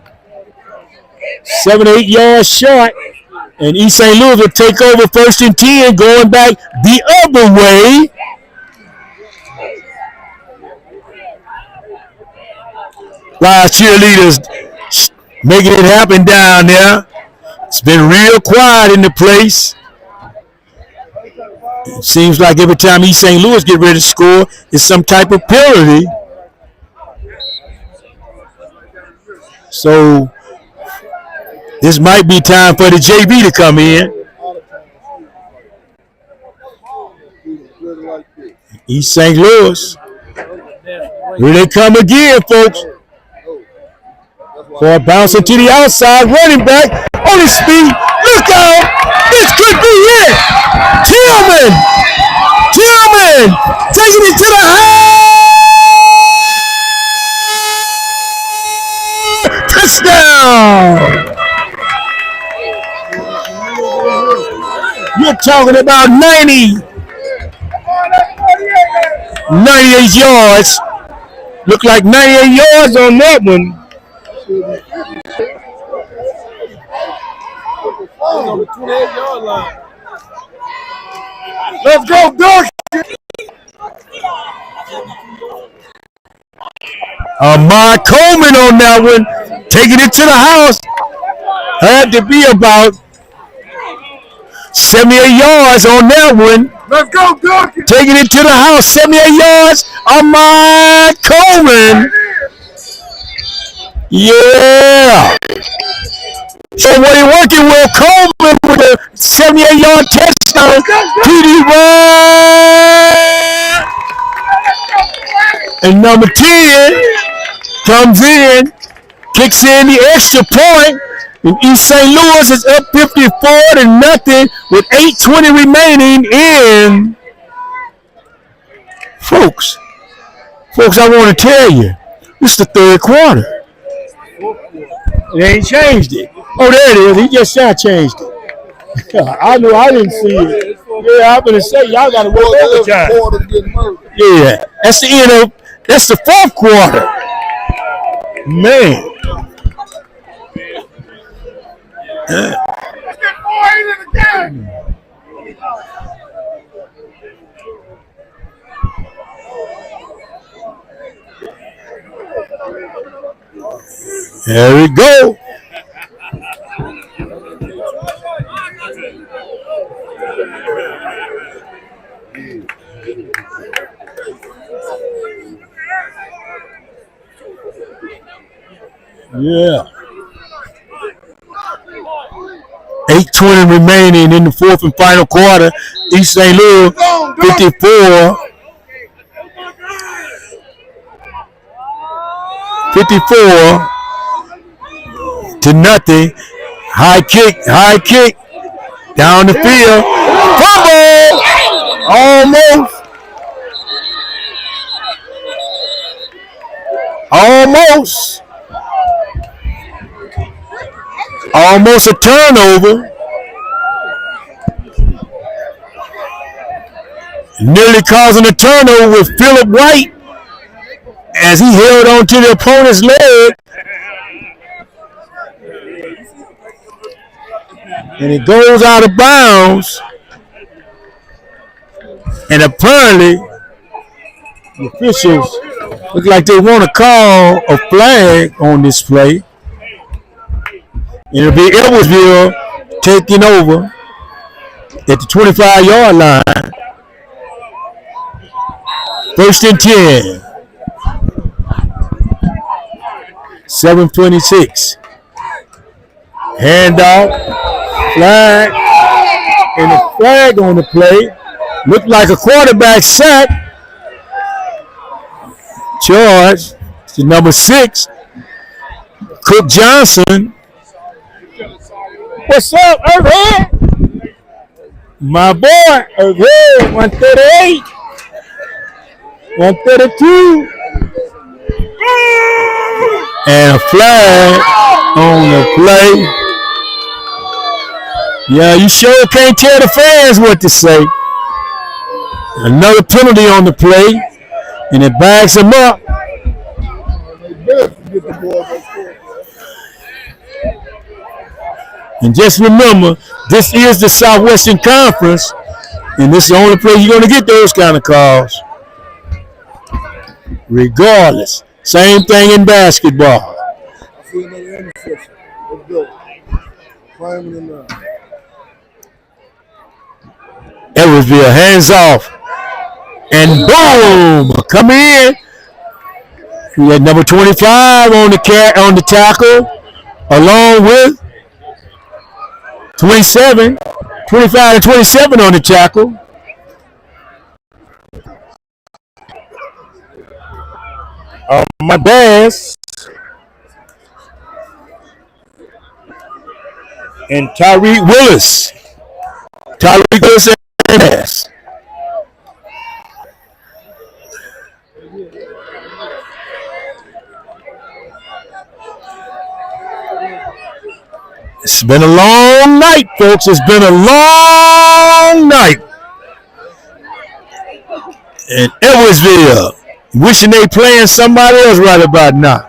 or 8 yards short. And East St. Louis will take over first and 10, going back the other way. Live cheerleaders making it happen down there. It's been real quiet in the place. It seems like every time East St. Louis get ready to score, it's some type of penalty. So this might be time for the JV to come in. East St. Louis. Here they come again, folks. For a bounce to the outside, running back on his feet. Look out! This could be it! Tillman taking it to the high! Touchdown! talking about 98 yards. Look like 98 yards on that one. On the 28-yard line. Let's go, Duck. Ahmad Coleman on that one, taking it to the house. Had to be about 78 yards on that one. Let's go, Duck. Taking it to the house, 78 yards. Ahmad Coleman. Yeah. So what he working with, Coleman with a 78-yard touchdown. TD run. And number 10 comes in, kicks in the extra point, and East St. Louis is up 54-0 with 8:20 remaining in. Folks, I want to tell you, this is the third quarter. They ain't changed it. Oh, there it is. He just changed it. I know I didn't see it. Yeah, I'm gonna say y'all got to work overtime. Yeah, that's the end of. That's the fourth quarter. Man. Let's get 4 in the game. There we go. Yeah. 8:20 remaining in the fourth and final quarter. East St. Louis 54-0. High kick down the field. Fumble! Almost a turnover. Nearly causing a turnover with Phillip White as he held on to the opponent's leg. And it goes out of bounds. And apparently, the officials look like they want to call a flag on this play. And it'll be Edwardsville taking over at the 25-yard line. 1st and 10. 7:26. Handoff. Flag. And a flag on the play. Looked like a quarterback sack. Charge to number 6. Cook Johnson. What's up, Earthhead? My boy, Earthhead, 138. 132. And a flag on the play. Yeah, you sure can't tell the fans what to say. Another penalty on the play, and it bags them up. And just remember, this is the Southwestern Conference, and this is the only place you're going to get those kind of calls. Regardless. Same thing in basketball. I see another interception. Let's go. Climbing in there. Edwardsville, hands off. And boom! Come in. We got number 25 on the tackle, along with 25 and 27 on the tackle. My Bass and Tyreek Willis. Tyreek Willis and Bass. It's been a long night, folks. It's been a long night. In Edwardsville, wishing they playing somebody else right about now.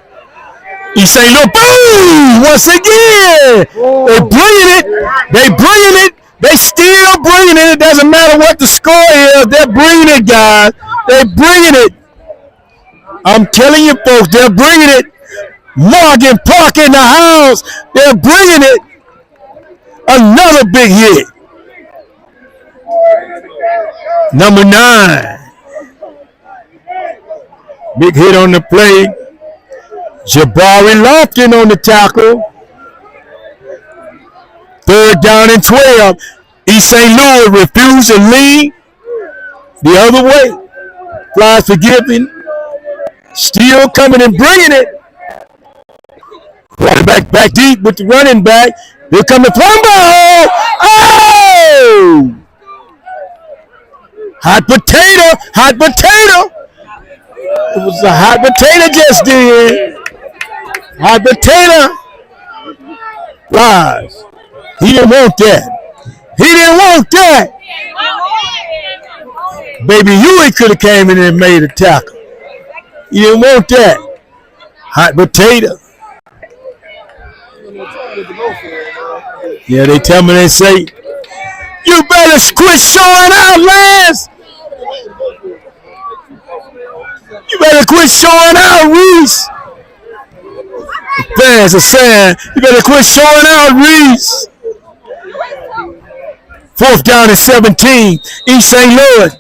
East St. Louis, boom! Once again, they bringing it. They bringing it. They still bringing it. It doesn't matter what the score is. They're bringing it, guys. They're bringing it. I'm telling you, folks, they're bringing it. Morgan Park in the house. They're bringing it. Another big hit. Number 9. Big hit on the play. Jabari Lofton on the tackle. 3rd down and 12. East St. Louis refused to lead the other way. Flies forgiving. Still coming and bringing it. Running back deep with the running back. Here come the fumble. Oh! Hot potato. Hot potato. It was a hot potato just then. Hot potato. Flies. He didn't want that. He didn't want that. Baby Huey could have came in and made a tackle. He didn't want that. Hot potato. Yeah, they tell me, they say, you better quit showing out, Lance. You better quit showing out, Reese. The fans are saying, you better quit showing out, Reese. 4th down and 17, East St. Louis.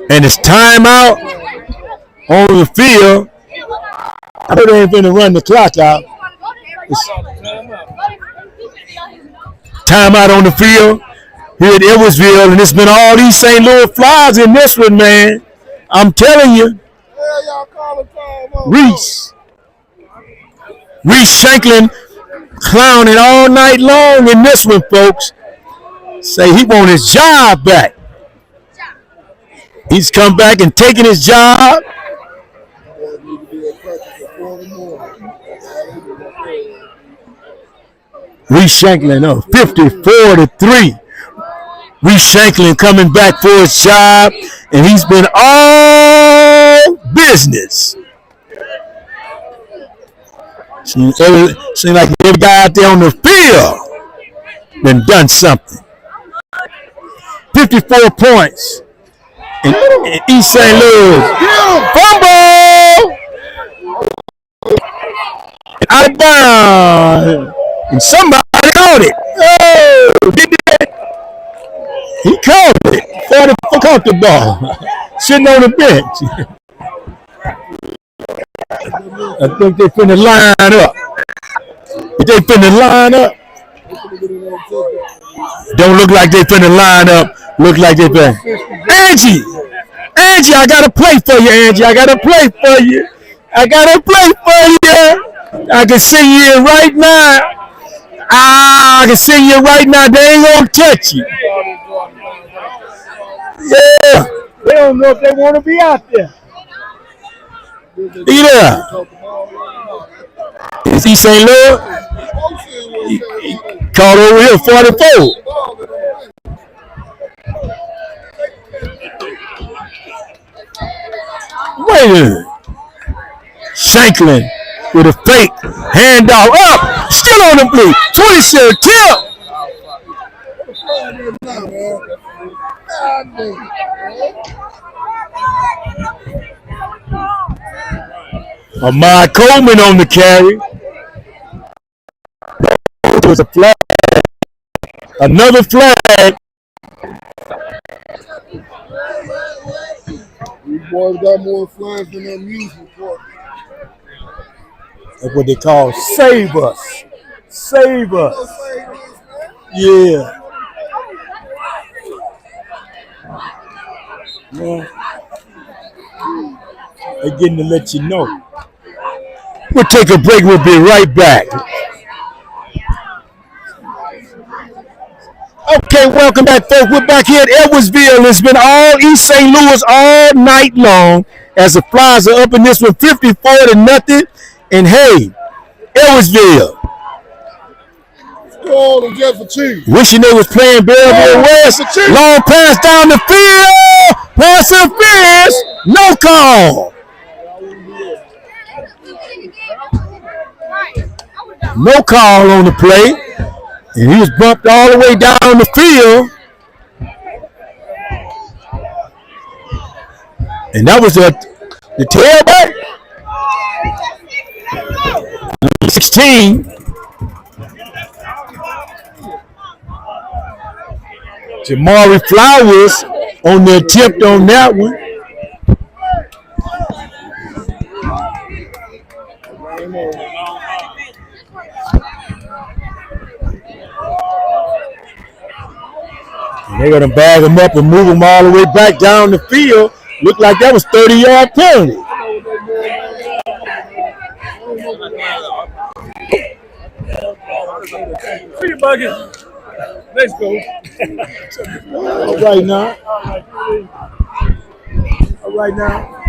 And it's timeout on the field. I know they ain't finna run the clock out. It's timeout on the field here at Edwardsville, and it's been all these St. Louis Flyers in this one, man. I'm telling you. Reese Shanklin clowning all night long in this one, folks. Say he want his job back. He's come back and taken his job. Reese Shanklin up 54-3. Reese Shanklin coming back for his job, and he's been all business. Seems like every guy out there on the field done something. 54 points in East St. Louis. Fumble! Out of bounds. And somebody caught it. Oh, he caught it. 44 caught the ball. Sitting on the bench. I think they finna line up. They finna line up. Don't look like they finna line up. Look like they finna. Angie, I gotta play for you, Angie. I gotta play for you. I can see you right now. I can see you right now. They ain't gonna touch you. Yeah. They don't know if they want to be out there. Either. Is he St. Louis? He caught over here 44. Wait a minute. Shanklin with a fake handoff up, still on the blue. 27 tip. Ahmad Coleman on the carry. It was a flag. Another flag. These boys got more flags than their music. That's what they call save us. Save us. Yeah. Well, they're getting to let you know. We'll take a break. We'll be right back. Okay, welcome back, folks. We're back here at Edwardsville. It's been all East St. Louis all night long as the Flyers are up in this one 54-0. And hey, Edwardsville. Oh, just for cheese. Wishing they was playing Belleville West. Long pass down the field. Pass interference. No call. No call on the play. And he was bumped all the way down the field. And that was the tailback. 16. Jamari Flowers on the attempt on that one. And they're going to bag him up and move him all the way back down the field. Looked like that was 30-yard penalty. Free bucket. Let's go. All right now. All right now.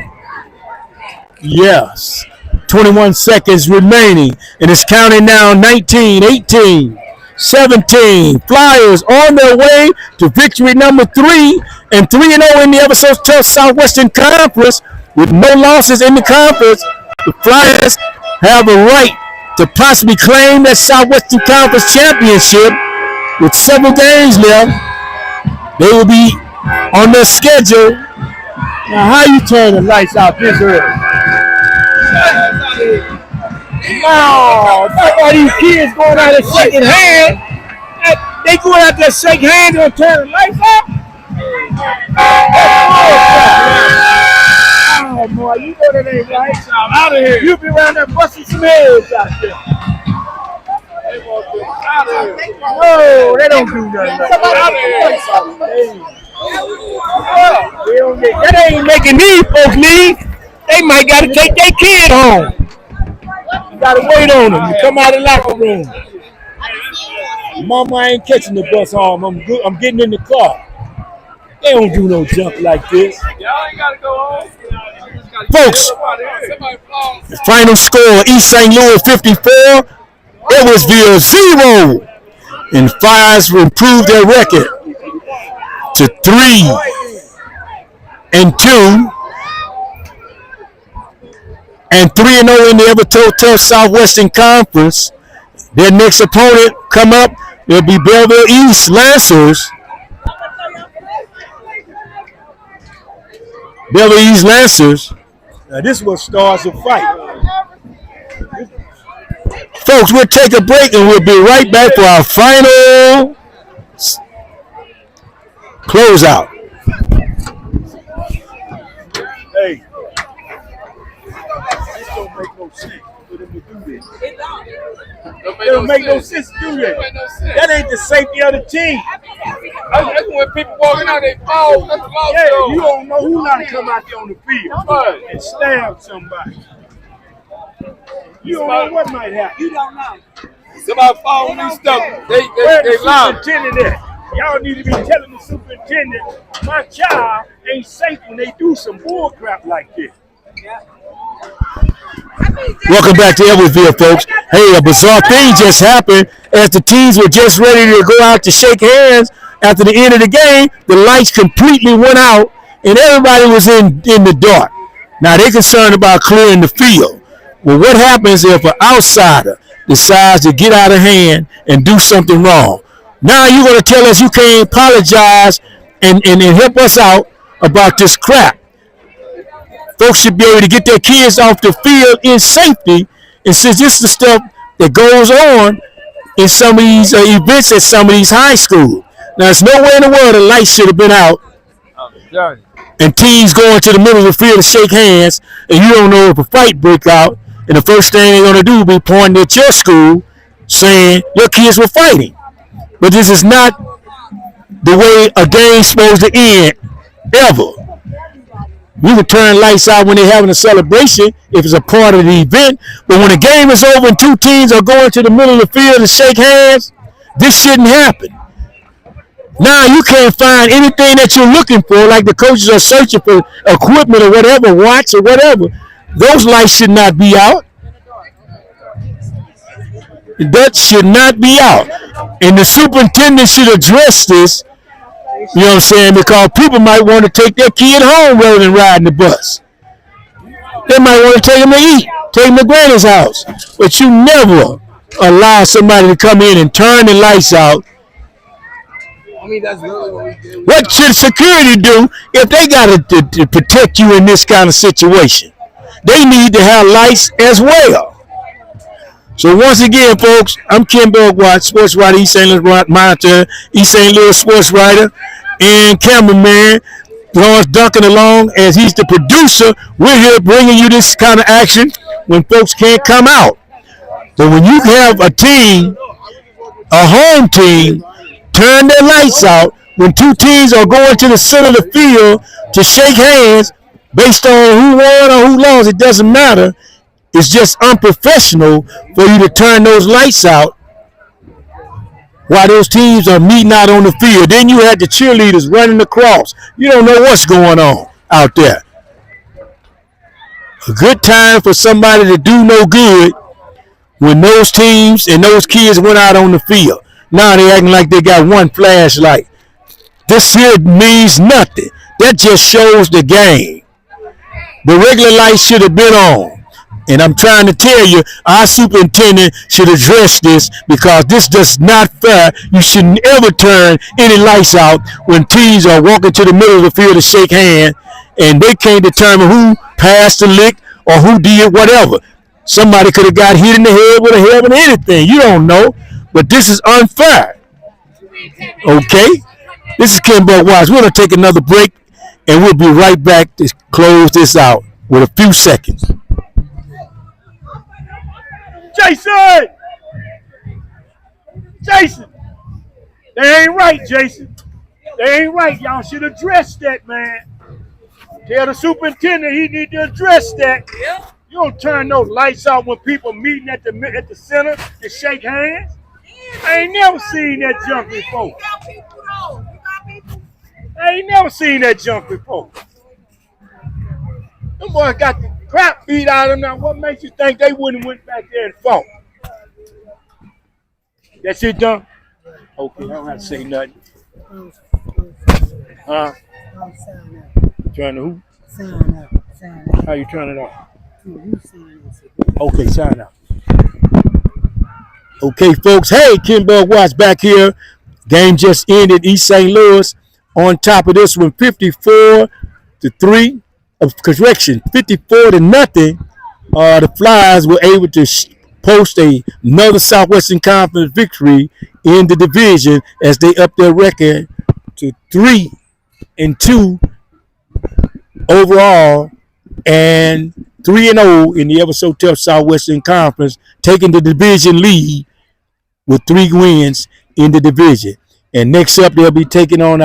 Yes. 21 seconds remaining. And it's counting now 19, 18, 17. Flyers on their way to victory number 3 and 3-0 in the ever-so tough Southwestern Conference with no losses in the conference. The Flyers have a right to possibly claim that Southwestern Conference championship with several games left. They will be on their schedule. Now, how you turn the lights out this early? No, all these kids going out there shaking hands. They going out there shaking hands and turn the lights out? Oh, boy, you know that ain't right. I'm out of here. You be around there busting some heads out there. No, they don't do nothing. That ain't making these folks leave. They might got to take their kid home. You got to wait on them. You come out of the locker room. Mama, I ain't catching the bus home. I'm getting in the car. They don't do no junk like this. Y'all ain't got to go home. Folks, the final score, East St. Louis 54, Edwardsville 0. And Flyers will improve their record to 3-2 and 3-0 in the ever-so-tough Southwestern Conference. Their next opponent come up, it'll be Belleville East Lancers. Belleville East Lancers. Now this is what starts a fight. Folks, we'll take a break and we'll be right back for our final closeout. Hey, this don't make no sense for them to do this. It don't make no sense to do that. That ain't the safety of the team. That's when people walking out, they fall. That's Yeah, you don't know who not to come out there on the field and stab somebody. You don't know what might happen. You don't know. Somebody fall on these stuff. They lie. Superintendent, y'all need to be telling the superintendent my child ain't safe when they do some bull crap like this. Welcome back to Edwardsville, folks. Hey, a bizarre thing just happened as the teams were just ready to go out to shake hands after the end of the game. The lights completely went out and everybody was in the dark. Now they're concerned about clearing the field. Well, what happens if an outsider decides to get out of hand and do something wrong? Now you're going to tell us you can't apologize and help us out about this crap. Folks should be able to get their kids off the field in safety. And since this is the stuff that goes on in some of these events at some of these high schools. Now, there's nowhere in the world the lights should have been out and teams going to the middle of the field to shake hands, and you don't know if a fight break out, and the first thing they're going to do will be pointing at your school saying your kids were fighting. But this is not the way a game's supposed to end, ever. You can turn lights out when they're having a celebration if it's a part of the event, but when the game is over and two teams are going to the middle of the field to shake hands, this shouldn't happen. Now you can't find anything that you're looking for, like the coaches are searching for equipment or whatever, watch or whatever. Those lights should not be out. That should not be out. And the superintendent should address this, you know what I'm saying, because people might want to take their kid home rather than riding the bus. They might want to take them to eat, take them to granny's house. But you never allow somebody to come in and turn the lights out. I mean, that's really what we do. What should security do if they got to protect you in this kind of situation? They need to have lights as well. So once again, folks, I'm Ken Bergwatt, sports writer, East St. Louis Monitor, East St. Louis sports writer, and cameraman. Lawrence Duncan along as he's the producer. We're here bringing you this kind of action when folks can't come out. But when you have a team, a home team, turn their lights out, when two teams are going to the center of the field to shake hands based on who won or who lost, it doesn't matter. It's just unprofessional for you to turn those lights out while those teams are meeting out on the field. Then you had the cheerleaders running across. You don't know what's going on out there. A good time for somebody to do no good when those teams and those kids went out on the field. Now they acting like they got one flashlight. This here means nothing. That just shows the game. The regular lights should have been on. And I'm trying to tell you, our superintendent should address this because this is not fair. You shouldn't ever turn any lights out when teams are walking to the middle of the field to shake hands and they can't determine who passed the lick or who did whatever. Somebody could have got hit in the head with a helmet or anything. You don't know. But this is unfair. Okay? This is Ken Buck Wise. We're going to take another break and we'll be right back to close this out with a few seconds. Jason! Jason! They ain't right, Jason. They ain't right. Y'all should address that, man. Tell the superintendent he need to address that. You don't turn those lights out when people meeting at the center to shake hands. I ain't never seen that junk before. I ain't never seen that junk before. Them boys got the crap beat out of them now. What makes you think they wouldn't went back there and fought? That's it done? Okay, I don't have to say nothing. Trying to who? Sign up. How you turn it off? Okay, sign up. Okay, folks. Hey, Ken Bug Watts back here. Game just ended. East St. Louis on top of this one, 54-3. Correction, 54-0. The Flyers were able to post another Southwestern Conference victory in the division as they upped their record to 3-2 overall and 3-0 in the ever so tough Southwestern Conference, taking the division lead with 3 wins in the division. And next up, they'll be taking on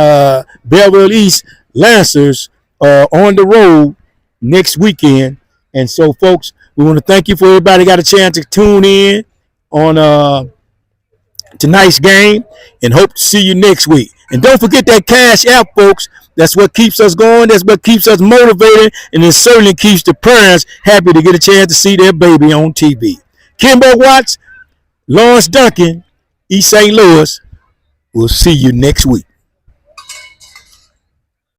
Belleville East Lancers on the road next weekend. And so, folks, we want to thank you for everybody got a chance to tune in on tonight's game and hope to see you next week. And don't forget that Cash App, folks. That's what keeps us going. That's what keeps us motivated. And it certainly keeps the parents happy to get a chance to see their baby on TV. Kimbo Watts, Lawrence Duncan, East St. Louis. We'll see you next week.